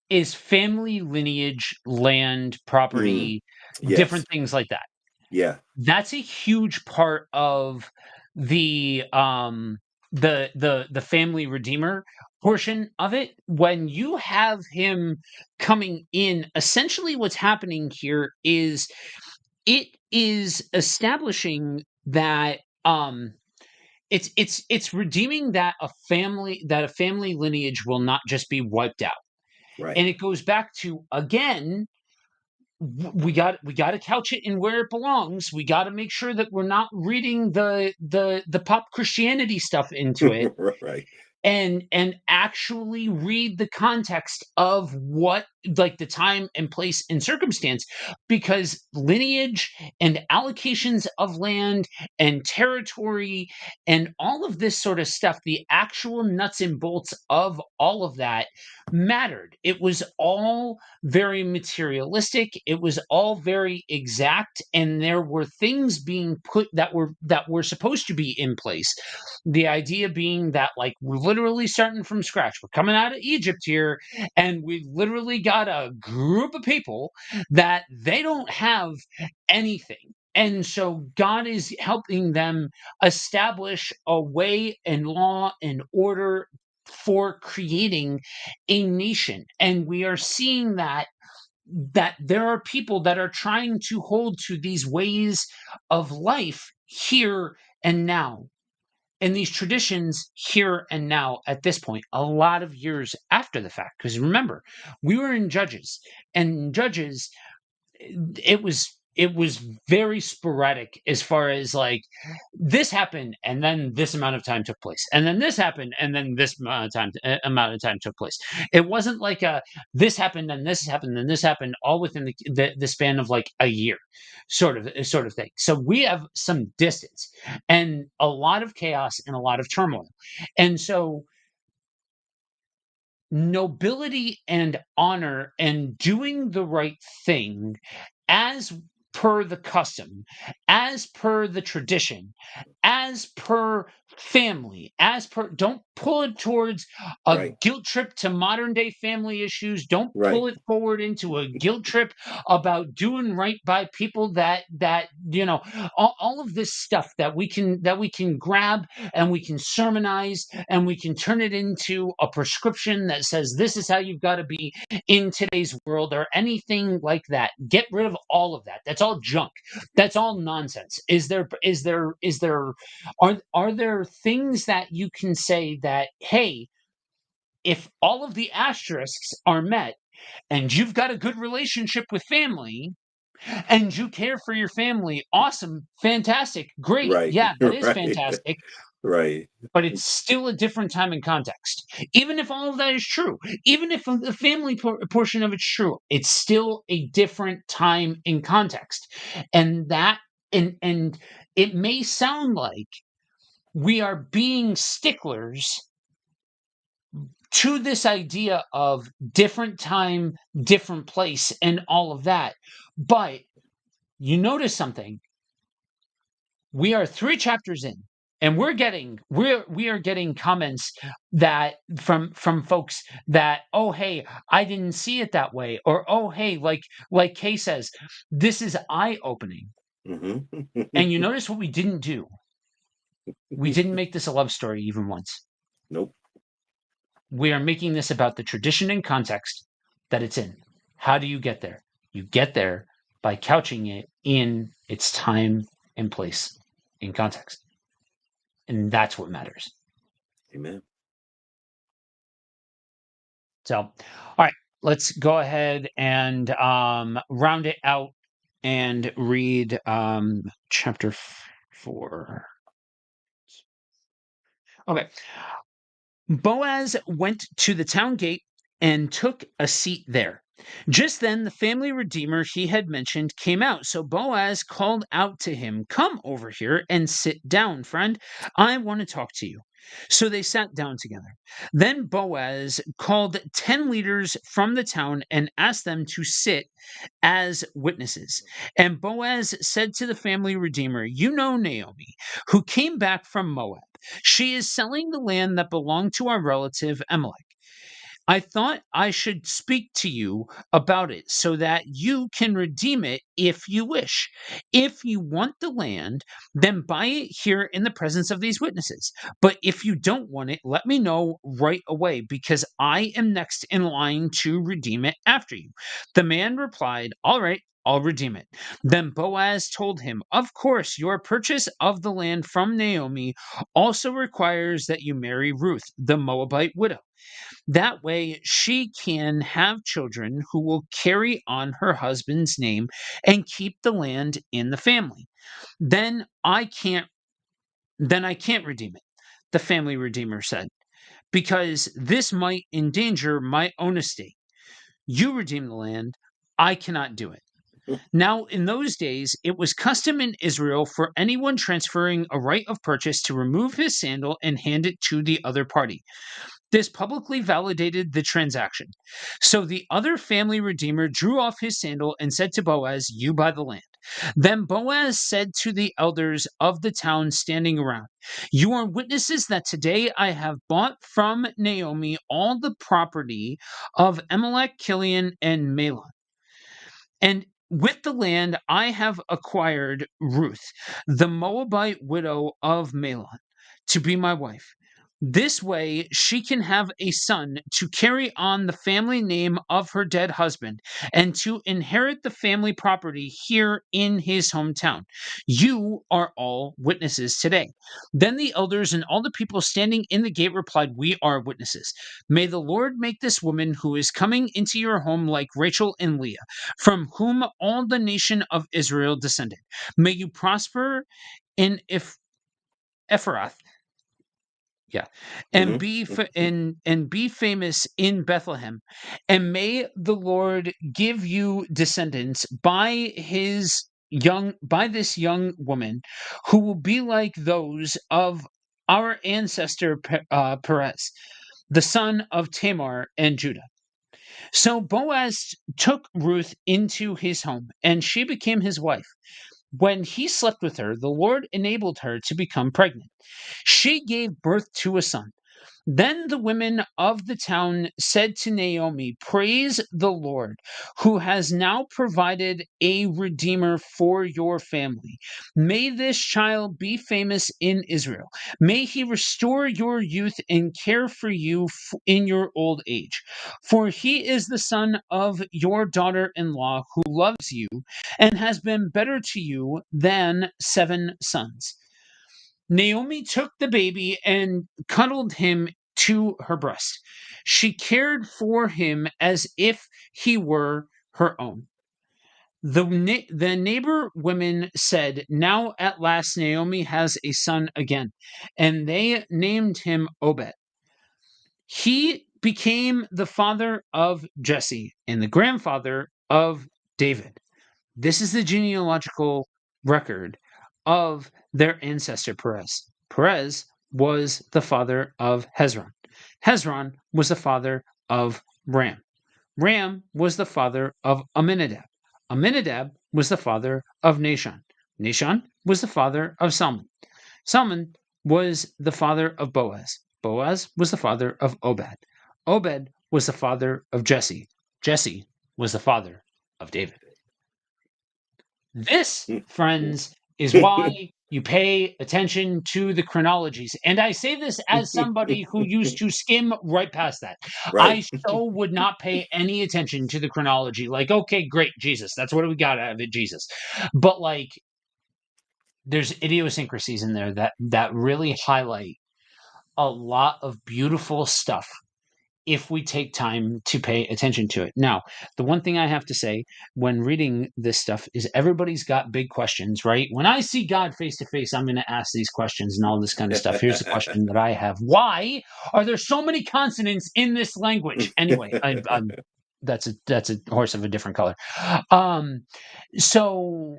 is family lineage, land, Mm. property, Yes. different things like that. Yeah. That's a huge part of the um the family redeemer portion of it. When you have him coming in, essentially what's happening here is it is establishing that it's redeeming that a family lineage will not just be wiped out. Right. And it goes back to, again, we got to couch it in where it belongs. We got to make sure that we're not reading the pop Christianity stuff into it, Right. and actually read the context of what, like, the time and place and circumstance, because lineage and allocations of land and territory and all of this sort of stuff, the actual nuts and bolts of all of that, mattered. It was all very materialistic, it was all very exact, and there were things being put that were supposed to be in place. The idea being that, like, we're literally starting from scratch. We're coming out of Egypt here, and we've literally got a group of people that they don't have anything. And so God is helping them establish a way and law and order for creating a nation. And we are seeing that there are people that are trying to hold to these ways of life here and now, and these traditions here and now, at this point, a lot of years after the fact. Because remember, we were in Judges, and in Judges, it was it was very sporadic as far as like this happened and then this amount of time took place and then this happened and then this amount of time took place. It wasn't like a this happened and this happened and this happened all within the span of like a year sort of thing. So we have some distance and a lot of chaos and a lot of turmoil. And so nobility and honor and doing the right thing as per the custom, as per the tradition, as per family, as per don't pull it towards a Right. guilt trip to modern day family issues. Don't Right. pull it forward into a guilt trip about doing right by people that all of this stuff that we can grab and we can sermonize and we can turn it into a prescription that says this is how you've got to be in today's world or anything like that. Get rid of all of that. That's all junk. That's all nonsense. Are there things that you can say that, hey, if all of the asterisks are met and you've got a good relationship with family and you care for your family, awesome, fantastic, great. Right. Yeah, that is Right. fantastic, Right. but it's still a different time and context. Even if all of that is true, even if the family portion of it's true, it's still a different time in context. And that and it may sound like we are being sticklers to this idea of different time, different place, and all of that. But you notice something. We are 3 chapters in, and we are getting comments that from folks that, oh hey, I didn't see it that way, or oh hey, like Kay says, this is eye opening. And you notice what we didn't do. We didn't make this a love story even once. Nope. We are making this about the tradition and context that it's in. How do you get there? You get there by couching it in its time and place in context. And that's what matters. Amen. So, all right, let's go ahead and round it out and read chapter 4. Okay. Boaz went to the town gate and took a seat there. Just then, the family redeemer he had mentioned came out. So Boaz called out to him, "Come over here and sit down, friend. I want to talk to you." So they sat down together. Then Boaz called 10 leaders from the town and asked them to sit as witnesses. And Boaz said to the family redeemer, "You know Naomi, who came back from Moab. She is selling the land that belonged to our relative Amalek. I thought I should speak to you about it so that you can redeem it if you wish. If you want the land, then buy it here in the presence of these witnesses. But if you don't want it, let me know right away because I am next in line to redeem it after you." The man replied, "All right, I'll redeem it." Then Boaz told him, "Of course, your purchase of the land from Naomi also requires that you marry Ruth, the Moabite widow. That way, she can have children who will carry on her husband's name and keep the land in the family. Then I can't then I can't redeem it," the family redeemer said, "because this might endanger my own estate. You redeem the land, I cannot do it." Now, in those days, it was custom in Israel for anyone transferring a right of purchase to remove his sandal and hand it to the other party. This publicly validated the transaction. So the other family redeemer drew off his sandal and said to Boaz, "You buy the land." Then Boaz said to the elders of the town standing around, "You are witnesses that today I have bought from Naomi all the property of Amalek, Kilion, and Mahlon. And with the land I have acquired Ruth, the Moabite widow of Mahlon, to be my wife. This way, she can have a son to carry on the family name of her dead husband and to inherit the family property here in his hometown. You are all witnesses today." Then the elders and all the people standing in the gate replied, "We are witnesses. May the Lord make this woman who is coming into your home like Rachel and Leah, from whom all the nation of Israel descended. May you prosper in Ephrath, yeah, and Hmm. be and be famous in Bethlehem, and may the Lord give you descendants by this young woman, who will be like those of our ancestor Perez, the son of Tamar and Judah." So Boaz took Ruth into his home, and she became his wife. When he slept with her, the Lord enabled her to become pregnant. She gave birth to a son. Then the women of the town said to Naomi, "Praise the Lord, who has now provided a redeemer for your family. May this child be famous in Israel. May he restore your youth and care for you in your old age. For he is the son of your daughter in law, who loves you and has been better to you than 7 sons." Naomi took the baby and cuddled him to her breast. She cared for him as if he were her own. The neighbor women said, "Now at last Naomi has a son again," and they named him Obed. He became the father of Jesse and the grandfather of David. This is the genealogical record of their ancestor Perez. Perez was the father of Hezron. Hezron was the father of Ram. Ram was the father of Aminadab. Aminadab was the father of Nashon. Nashon was the father of Salmon. Salmon was the father of Boaz. Boaz was the father of Obed. Obed was the father of Jesse. Jesse was the father of David. This, friends, is why you pay attention to the chronologies. And I say this as somebody who used to skim right past that. Right. I so would not pay any attention to the chronology. Like, okay, great, Jesus. That's what we got out of it, Jesus. But like, there's idiosyncrasies in there that really highlight a lot of beautiful stuff if we take time to pay attention to it. Now, the one thing I have to say when reading this stuff is everybody's got big questions, right? When I see God face to face, I'm going to ask these questions and all this kind of stuff. Here's the question that I have: Why are there so many consonants in this language? Anyway, I'm that's a horse of a different color. Um, so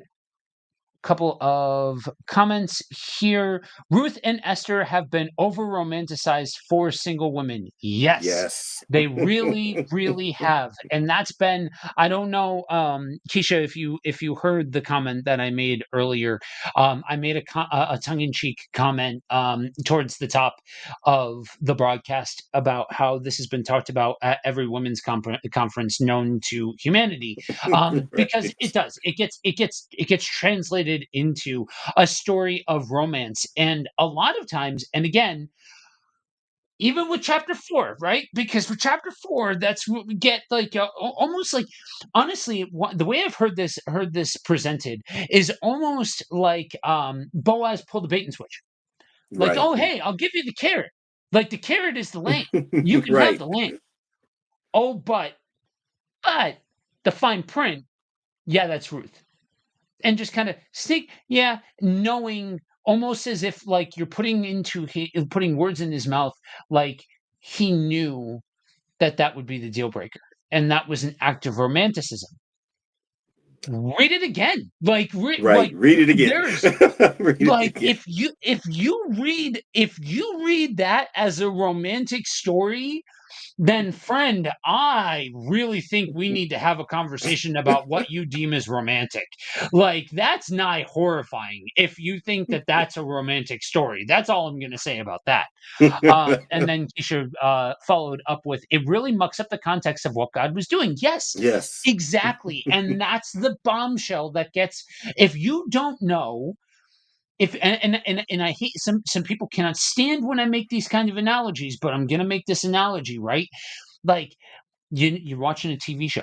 couple of comments here. Ruth and Esther have been over romanticized for single women. Yes. Yes. They really, really have. And that's been, I don't know, Keisha, if you heard the comment that I made earlier. I made a tongue-in-cheek comment towards the top of the broadcast about how this has been talked about at every women's conference known to humanity, because Right. it does. It gets translated into a story of romance, and a lot of times, and again, even with chapter 4, right? Because with chapter 4, that's what we get, like almost like, honestly, the way I've heard this presented is almost like Boaz pulled the bait and switch. Like, Right. oh hey, I'll give you the carrot. Like, the carrot is the land. You can have Right. the land. Oh, but the fine print, yeah, that's Ruth. And just kind of sneak, yeah, knowing, almost as if like you're putting words in his mouth, like he knew that would be the deal breaker, and that was an act of romanticism. Read it again, Right. Read it again. there's Read it like, again. if you read that as a romantic story, then friend, I really think we need to have a conversation about what you deem as romantic. Like, that's nigh horrifying if you think that that's a romantic story. That's all I'm going to say about that. And then Keisha followed up with, "It really mucks up the context of what God was doing." Yes, Yes. exactly. And that's the bombshell that gets, if you don't know if and I hate some people cannot stand when I make these kind of analogies, but I'm gonna make this analogy, right? Like you're watching a TV show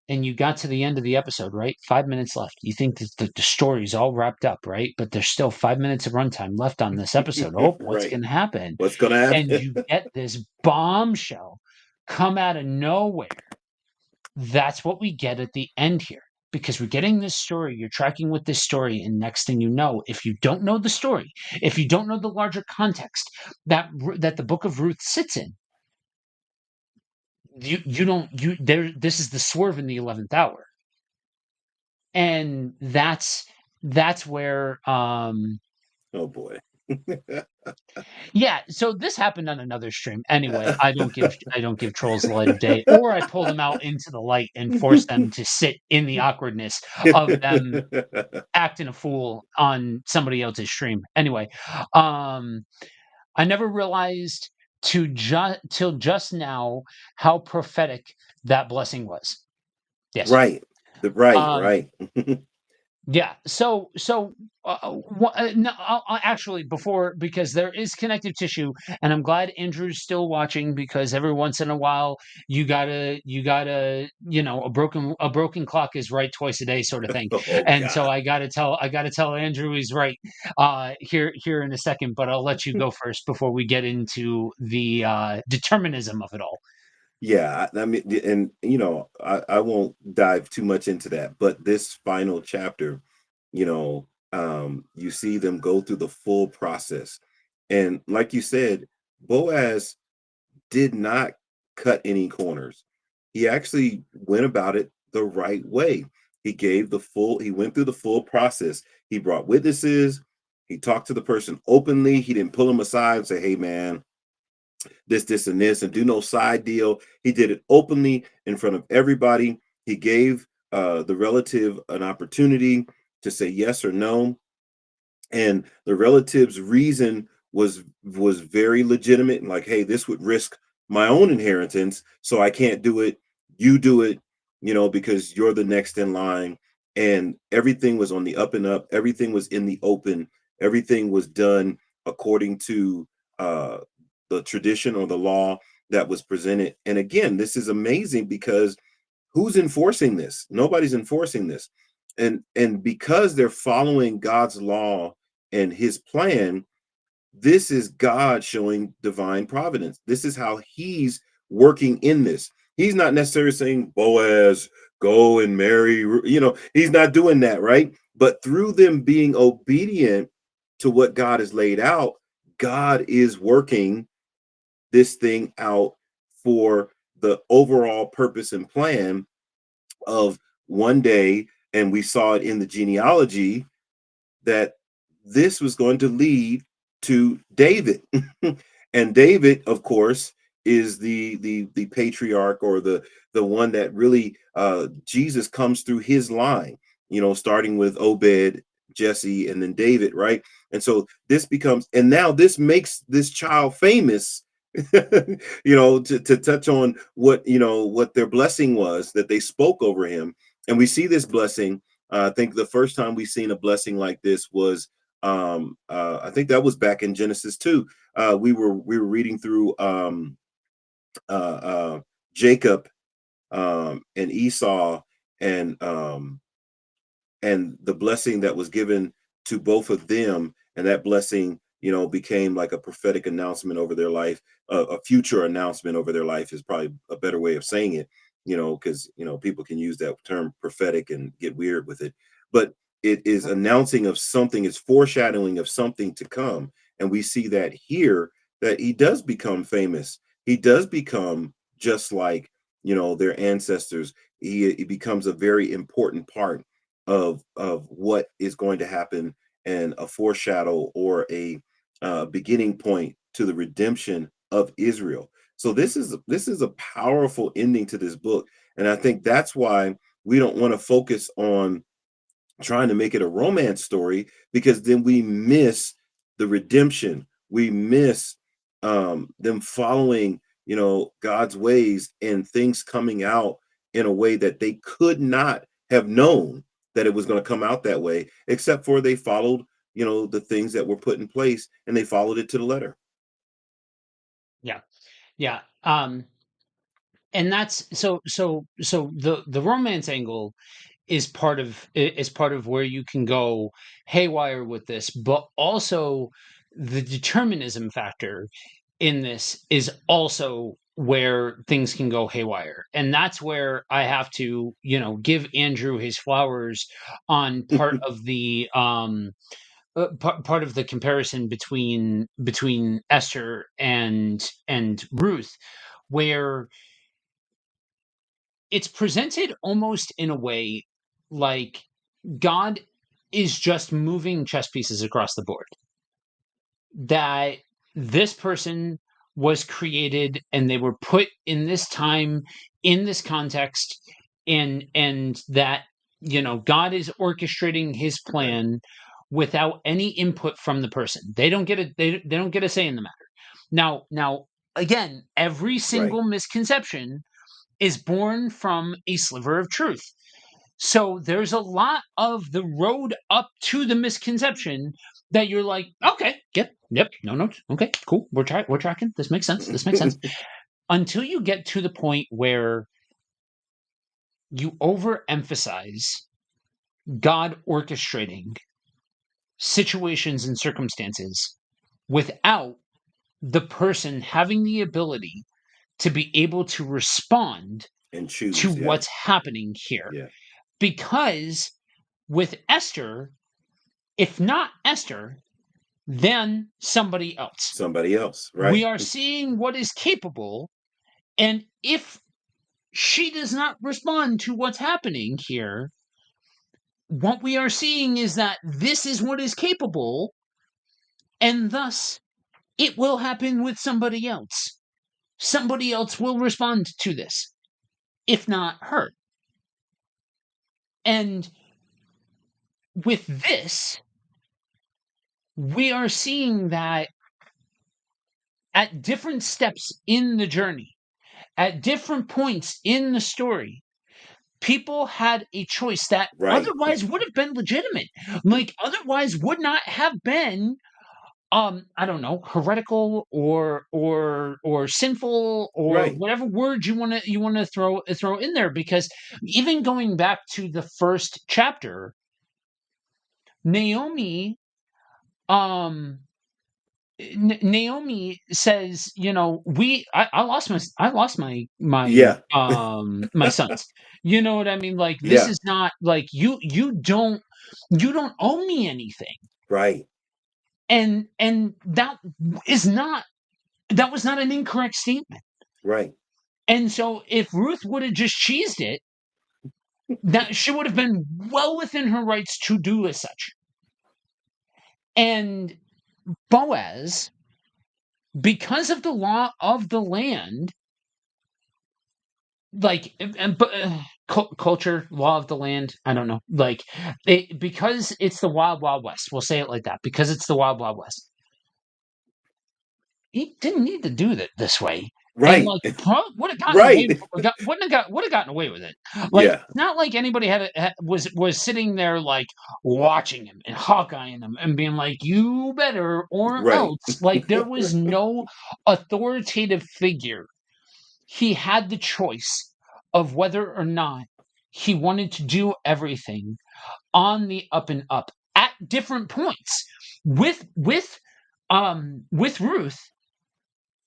and you got to the end of the episode, right? 5 minutes left. You think that the story's all wrapped up, right? But there's still 5 minutes of runtime left on this episode. Oh, what's Right. gonna happen? What's gonna And happen? you get this bombshell come out of nowhere. That's what we get at the end here. Because we're getting this story, you're tracking with this story, and next thing you know, if you don't know the story, if you don't know the larger context that the book of Ruth sits in, you don't you there. This is the swerve in the 11th hour, and that's where Oh boy. yeah. So this happened on another stream. Anyway, I don't give trolls the light of day, or I pull them out into the light and force them to sit in the awkwardness of them acting a fool on somebody else's stream. Anyway, um, I never realized till just now how prophetic that blessing was. Yes. Right. Right, Um, right. yeah. No, actually, before, because there is connective tissue, and I'm glad Andrew's still watching, because every once in a while a broken clock is right twice a day, sort of thing. Oh And so God. I gotta tell Andrew he's right here in a second, but I'll let you go first before we get into the determinism of it all. Yeah, I mean, and I won't dive too much into that, but this final chapter, you see them go through the full process. And like you said, Boaz did not cut any corners. He actually went about it the right way. He went through the full process. He brought witnesses. He talked to the person openly. He didn't pull him aside and say, "Hey, man, this, and this," and do no side deal. He did it openly in front of everybody. He gave the relative an opportunity to say yes or no, and the relative's reason was very legitimate, and like, hey, this would risk my own inheritance, so I can't do it. You do it, because you're the next in line. And everything was on the up and up. Everything was in the open. Everything was done according to uh the tradition or the law that was presented. And again, this is amazing because who's enforcing this? Nobody's enforcing this. And because they're following God's law and his plan, this is God showing divine providence. This is how he's working in this. He's not necessarily saying, Boaz, go and marry, he's not doing that, right? But through them being obedient to what God has laid out, God is working this thing out for the overall purpose and plan of one day. And we saw it in the genealogy that this was going to lead to David. And David, of course, is the patriarch, or the one that really Jesus comes through his line, starting with Obed, Jesse, and then David, right? And so this becomes, and now this makes this child famous. To touch on what their blessing was that they spoke over him. And we see this blessing. I think the first time we seen a blessing like this was I think that was back in Genesis 2. We were reading through uh, uh, Jacob and Esau, and the blessing that was given to both of them, and that blessing became like a prophetic announcement over their life. A future announcement over their life is probably a better way of saying it, because people can use that term prophetic and get weird with it, but it is announcing of something. It's foreshadowing of something to come. And we see that here, that he does become famous. He does become just like their ancestors. He becomes a very important part of what is going to happen, and a foreshadow, or a beginning point to the redemption of Israel. So this is a powerful ending to this book, and I think that's why we don't want to focus on trying to make it a romance story, because then we miss the redemption. We miss them following God's ways, and things coming out in a way that they could not have known that it was going to come out that way, except for they followed the things that were put in place, and they followed it to the letter. Yeah. Yeah. And that's so the romance angle is part of where you can go haywire with this, but also the determinism factor in this is also where things can go haywire. And that's where I have to, give Andrew his flowers on part of the comparison between Esther and Ruth, where it's presented almost in a way like God is just moving chess pieces across the board. That this person was created and they were put in this time, in this context, and that God is orchestrating his Right. plan without any input from the person. They don't get a they don't get a say in the matter. Now again, every Right. single misconception is born from a sliver of truth. So there's a lot of the road up to the misconception that you're like, okay, yep, no, okay, cool, we're tracking. This makes sense. This makes sense. Until you get to the point where you overemphasize God orchestrating situations and circumstances without the person having the ability to be able to respond And to choose. Yeah. what's happening here. Yeah. Because with Esther, if not Esther, then somebody else. Somebody else. We Right. are seeing what is capable, and if she does not respond to what's happening here, what we are seeing is that this is what is capable, and thus it will happen with somebody else. Somebody else will respond to this, if not her. And with this, we are seeing that at different steps in the journey, at different points in the story, people had a choice that Right. otherwise would have been legitimate. Like otherwise would not have been I don't know, heretical or sinful or Right. whatever word you want to throw in there, because even going back to the first chapter, Naomi um Naomi says, I lost Yeah. my sons. You know what I mean? Like this Yeah. is not like you don't owe me anything. Right. And is not that was not an incorrect statement. Right. And so if Ruth would have just cheesed it, that she would have been well within her rights to do as such. And Boaz, because of the law of the land, like culture, law of the land, I don't know, like because it's the wild west, we'll say it like that, because it's the wild west, he didn't need to do that this way. And Right. like would have gotten away Right. would have gotten away with it. Like Yeah. it's not like anybody was sitting there like watching him and hawkeyeing him and being like, you better or Right. else. Like there was no authoritative figure. He had the choice of whether or not he wanted to do everything on the up and up at different points. With Ruth,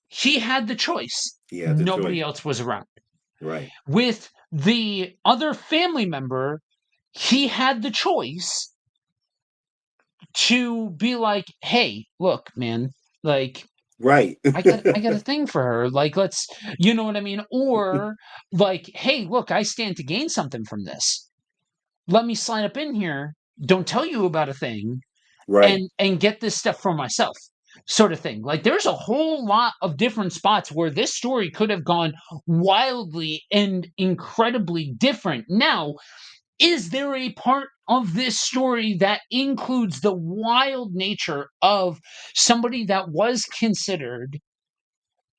he had the choice. He had the choice. Nobody else was around. Right. With the other family member, he had the choice to be like, "Hey, look, man, like Right. I got a thing for her. Like, let's, you know what I mean? Or like, hey, look, I stand to gain something from this. Let me slide up in here. Don't tell you about a thing, Right. and get this stuff for myself." Sort of thing. Like, there's a whole lot of different spots where this story could have gone wildly and incredibly different. Now, is there a part of this story that includes the wild nature of somebody that was considered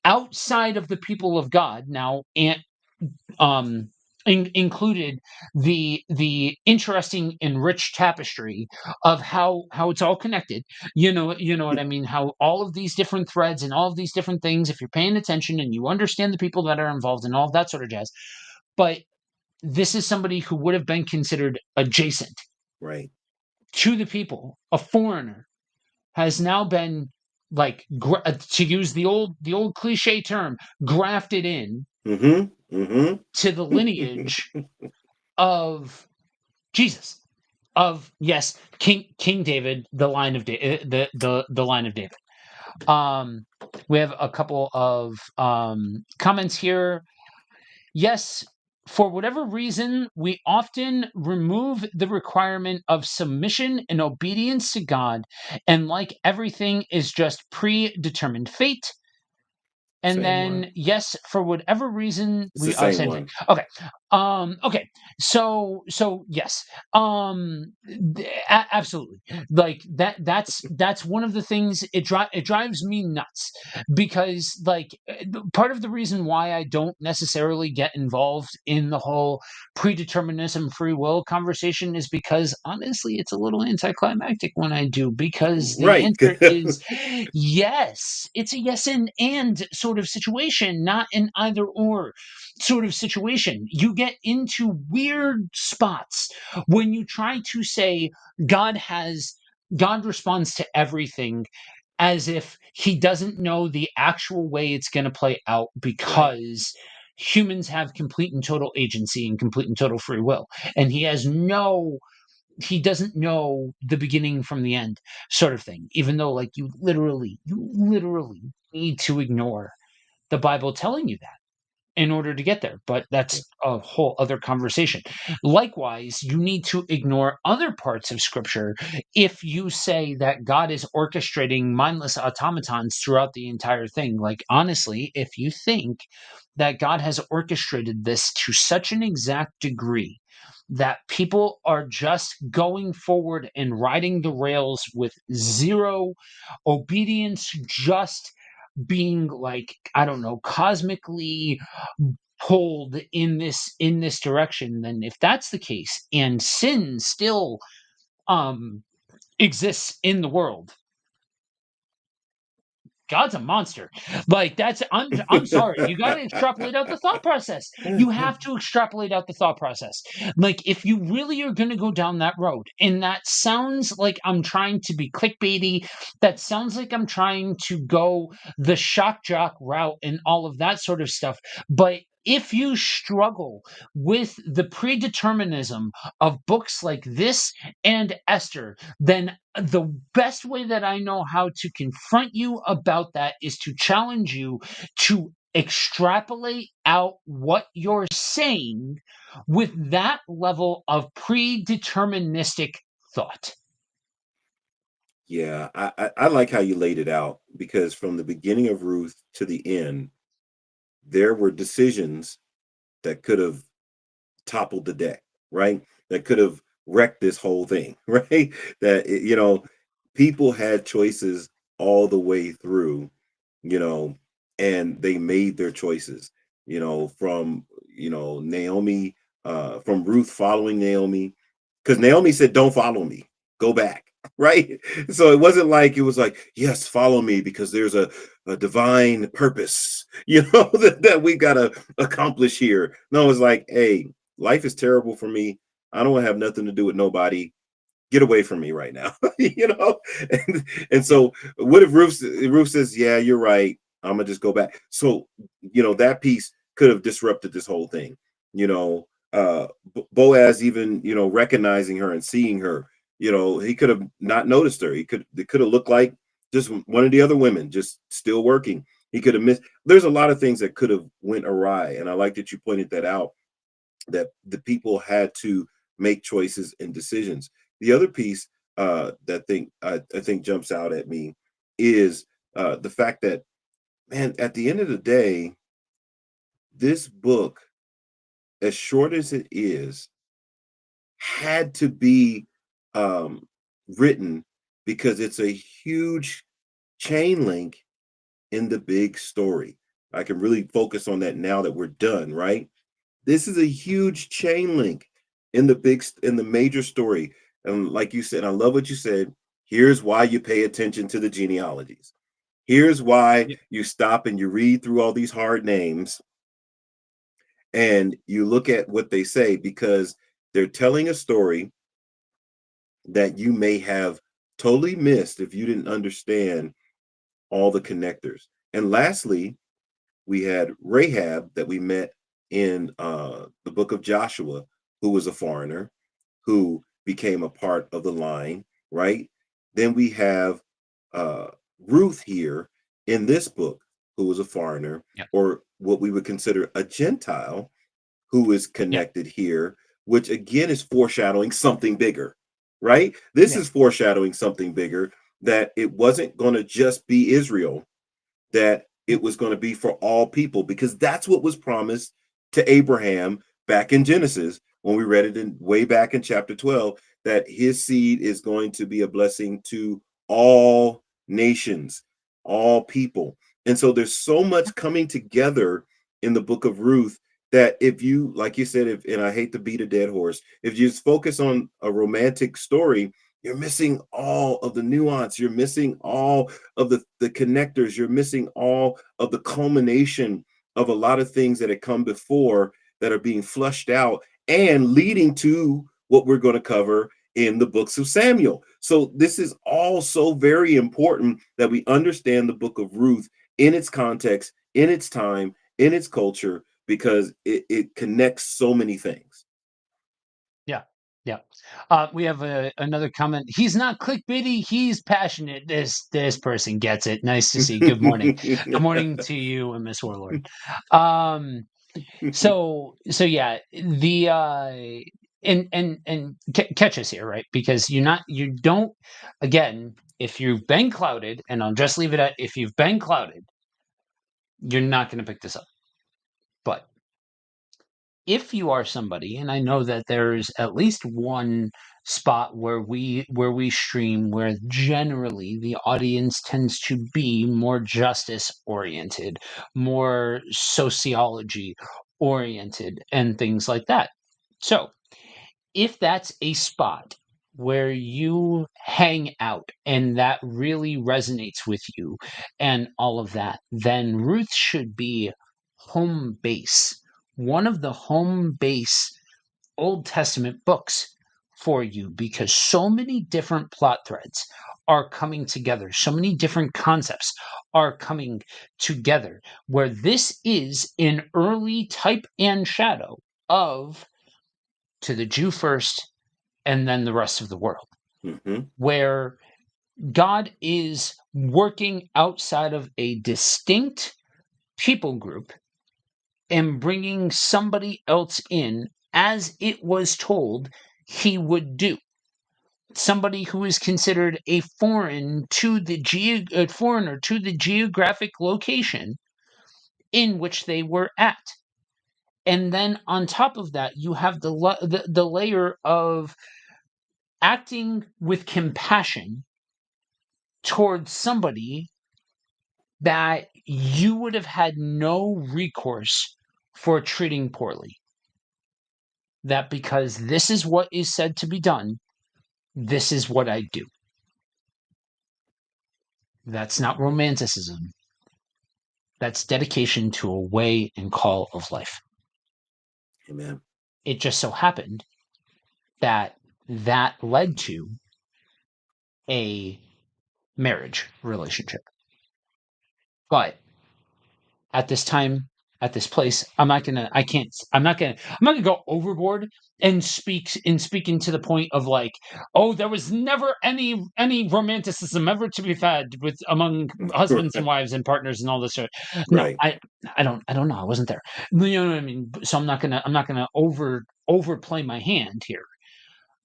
outside of the people of God? Now, Aunt um included the interesting and rich tapestry of how it's all connected. You know what I mean, how all of these different threads and all of these different things, if you're paying attention and you understand the people that are involved and all of that sort of jazz. But this is somebody who would have been considered adjacent Right. to the people, a foreigner, has now been like to use the old cliche term, grafted in Mm-hmm. Mm-hmm. to the lineage of Jesus, of, yes, King David, the line of the line of David. We have a couple of comments here. Yes, for whatever reason, we often remove the requirement of submission and obedience to God, and like everything is just predetermined fate. And Same one. then, yes, for whatever reason, It's the we same same thing. one. Okay. Okay. So yes. Absolutely. Like that's one of the things it drives me nuts, because like part of the reason why I don't necessarily get involved in the whole predeterminism free will conversation is because honestly it's a little anticlimactic when I do, because the Right. answer is yes. It's a yes and sort of situation, not an either or sort of situation. You get into weird spots when you try to say God has God responds to everything as if he doesn't know the actual way it's going to play out, Right. because humans have complete and total agency and complete and total free will, and he doesn't know the beginning from the end, sort of thing, even though like you literally need to ignore the Bible telling you that in order to get there. But Yeah. that's a whole other conversation. Likewise, you need to ignore other parts of scripture if you say that God is orchestrating mindless automatons throughout the entire thing. Like, honestly, if you think that God has orchestrated this to such an exact degree that people are just going forward and riding the rails with zero obedience, just being like, I don't know, cosmically pulled in this direction, then if that's the case and sin still um exists in the world, God's a monster. Like, that's I'm sorry. You got to extrapolate out the thought process. You have to extrapolate out the thought process. Like, if you really are going to go down that road, and that sounds like I'm trying to be clickbaity, that sounds like I'm trying to go the shock jock route and all of that sort of stuff. But if you struggle with the predeterminism of books like this and Esther, then the best way that I know how to confront you about that is to challenge you to extrapolate out what you're saying with that level of predeterministic thought. Yeah. I like how you laid it out, because from the beginning of Ruth to the end, there were decisions that could have toppled the deck, right? That could have wrecked this whole thing, right? People had choices all the way through, you know, and they made their choices, from, Naomi, from Ruth following Naomi, because Naomi said, "Don't follow me, go back." Right. So it wasn't like, it was like, "Yes, follow me because there's a divine purpose, that we got to accomplish here." No, it's like, "Hey, life is terrible for me. I don't want to have nothing to do with nobody. Get away from me right now." And Yeah. so what if Ruth says, "Yeah, you're right. I'm gonna just go back." So, that piece could have disrupted this whole thing. Boaz, even, recognizing her and seeing her, he could have not noticed her. It could have looked like just one of the other women just still working. He could have missed. There's a lot of things that could have went awry. And I like that you pointed that out, that the people had to make choices and decisions. The other piece, I think jumps out at me is, the fact that, man, at the end of the day, this book, as short as it is, had to be, um, written, because it's a huge chain link in the big story. I can really focus on that now that we're done, right? This is a huge chain link in the major story. And like you said, I love what you said. Here's why you pay attention to the genealogies. Here's why Yeah. you stop and you read through all these hard names and you look at what they say, because they're telling a story that you may have totally missed if you didn't understand all the connectors. And lastly, we had Rahab that we met in the book of Joshua, who was a foreigner who became a part of the line, right? Then we have uh, Ruth here in this book, who was a foreigner, Yeah. or what we would consider a Gentile, who is Yeah. connected here, which again is foreshadowing something bigger, right? This Yeah. is foreshadowing something bigger, that it wasn't going to just be Israel, that it was going to be for all people, because that's what was promised to Abraham back in Genesis when we read it in way back in chapter 12, that his seed is going to be a blessing to all nations, all people. And so there's so much coming together in the book of Ruth, that if you, like you said, if, and I hate to beat a dead horse, if you just focus on a romantic story, you're missing all of the nuance. You're missing all of the connectors. You're missing all of the culmination of a lot of things that had come before that are being flushed out and leading to what we're going to cover in the books of Samuel. So this is all so very important that we understand the book of Ruth in its context, in its time, in its culture, because it connects so many things. Yeah. Yeah. We have another comment. He's not clickbaity. He's passionate. This person gets it. Nice to see. Good morning. Good morning to you and Miss Warlord. Um, so yeah, the and catch us here, right? Because you don't, again, if you've been clouded, and I'll just leave it at, if you've been clouded, you're not going to pick this up. But if you are somebody, and I know that there's at least one spot where we stream where generally the audience tends to be more justice oriented, more sociology oriented, and things like that. So if that's a spot where you hang out and that really resonates with you and all of that, then Ruth should be home base, one of the home base Old Testament books for you, because so many different plot threads are coming together, so many different concepts are coming together, where this is an early type and shadow of to the Jew first and then the rest of the world, Hmm. where God is working outside of a distinct people group and bringing somebody else in as it was told he would do. Somebody who is considered a foreigner to the geographic location in which they were at. And then on top of that, you have the layer of acting with compassion towards somebody that you would have had no recourse for treating poorly. That because this is what is said to be done, this is what I do. That's not romanticism. That's dedication to a way and call of life. Amen. It just so happened that that led to a marriage relationship. But at this time, at this place, I'm not gonna go overboard and speaking to the point of like, oh, there was never any romanticism ever to be had with among husbands and wives and partners and all this sort. No, Right. I don't know. I wasn't there. You know what I mean? So I'm not gonna overplay my hand here.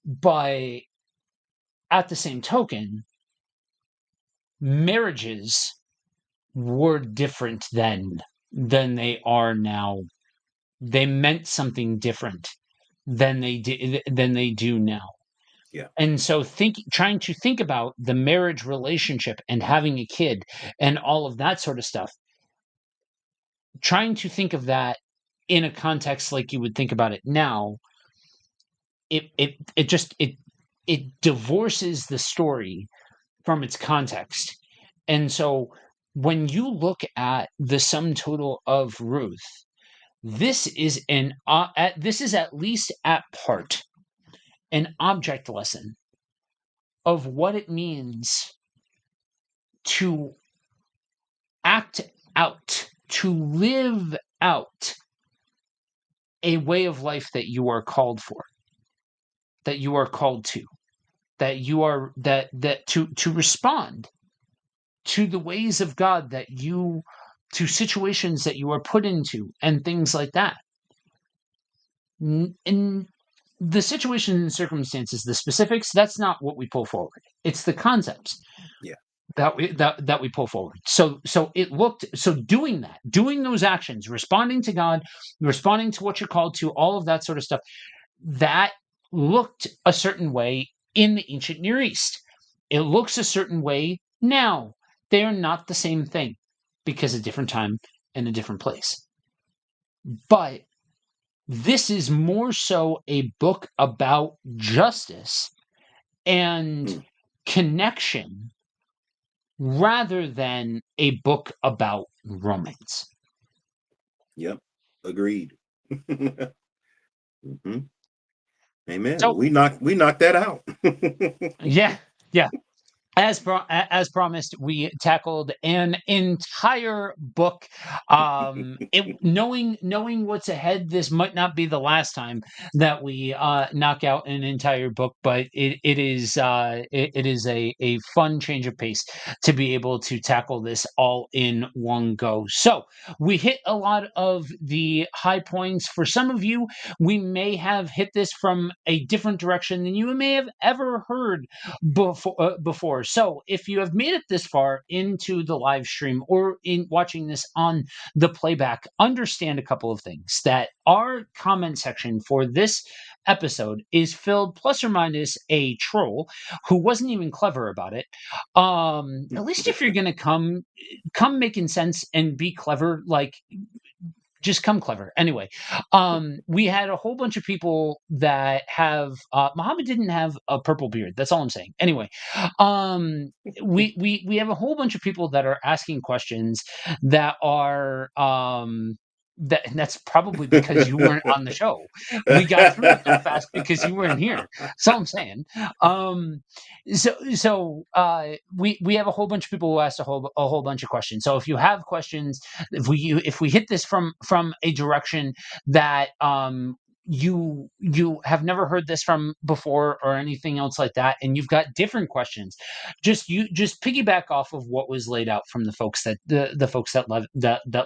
But at the same token, marriages were different then than they are now. They meant something different than they do now. Yeah. And so trying to think about the marriage relationship and having a kid and all of that sort of stuff, trying to think of that in a context like you would think about it now, it divorces the story from its context. And so when you look at the sum total of Ruth, this is this is at least at part an object lesson of what it means to act out, to live out a way of life that you are called for, that you are called to, that you are that to respond to the ways of God that you to situations that you are put into and things like that. In the situations and circumstances, the specifics, that's not what we pull forward. It's the concepts. Yeah. That we pull forward. So it looked so doing those actions, responding to God, responding to what you're called to, all of that sort of stuff, that looked a certain way in the ancient Near East. It looks a certain way now. They are not the same thing because a different time and a different place. But this is more so a book about justice and connection rather than a book about romance. Yep. Agreed. Hmm. Amen. So, Well, we knocked that out. yeah, yeah. As promised, we tackled an entire book. Knowing what's ahead, this might not be the last time that we knock out an entire book, but it is a fun change of pace to be able to tackle this all in one go. So we hit a lot of the high points. For some of you, we may have hit this from a different direction than you may have ever heard before. So if you have made it this far into the live stream or in watching this on the playback, understand a couple of things. That our comment section for this episode is filled plus or minus a troll who wasn't even clever about it. At least if you're gonna come making sense and be clever, like just come clever. Anyway, we had a whole bunch of people that have Muhammad didn't have a purple beard. That's all I'm saying. Anyway, we have a whole bunch of people that are asking questions that are and that's probably because you weren't on the show. We got through it so fast because you weren't here. So I'm saying. We have a whole bunch of people who asked a whole bunch of questions. So if you have questions, if we hit this from a direction that you have never heard this from before or anything else like that, and you've got different questions, just piggyback off of what was laid out from the folks the folks that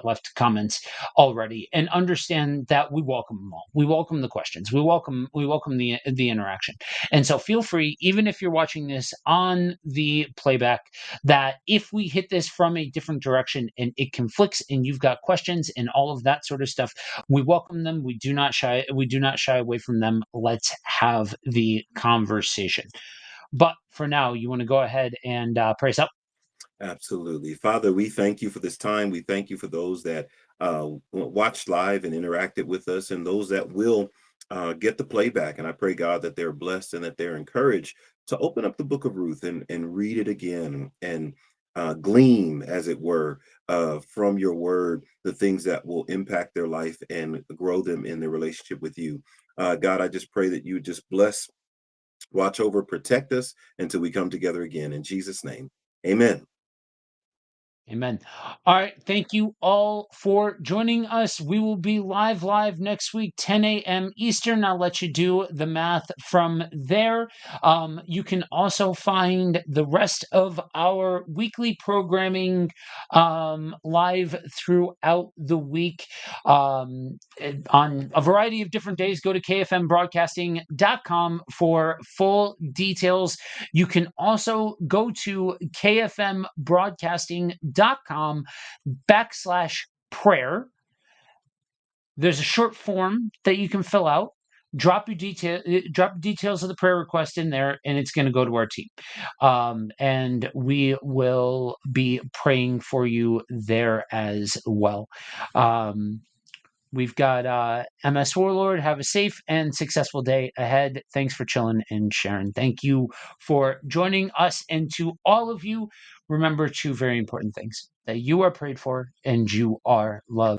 left comments already, and understand that we welcome them all. We welcome the questions. We welcome the interaction. And so feel free, even if you're watching this on the playback, that if we hit this from a different direction and it conflicts and you've got questions and all of that sort of stuff, we welcome them. We do not shy away from them. Let's have the conversation. But for now, you want to go ahead and pray us up? Absolutely. Father, we thank you for this time. We thank you for those that watched live and interacted with us, and those that will get the playback. And I pray, God, that they're blessed and that they're encouraged to open up the book of Ruth and read it again and glean, as it were, from your word, the things that will impact their life and grow them in their relationship with you. God, I just pray that you just bless, watch over, protect us until we come together again. In Jesus' name, amen. Amen. All right. Thank you all for joining us. We will be live next week, 10 a.m. Eastern. I'll let you do the math from there. You can also find the rest of our weekly programming live throughout the week on a variety of different days. Go to kfmbroadcasting.com for full details. You can also go to kfmbroadcasting.com/prayer. There's a short form that you can fill out. Drop details of the prayer request in there, and it's going to go to our team. And we will be praying for you there as well. we've got MS Warlord. Have a safe and successful day ahead. Thanks for chilling and sharing. Thank you for joining us. And to all of you, remember two very important things: that you are prayed for and you are loved.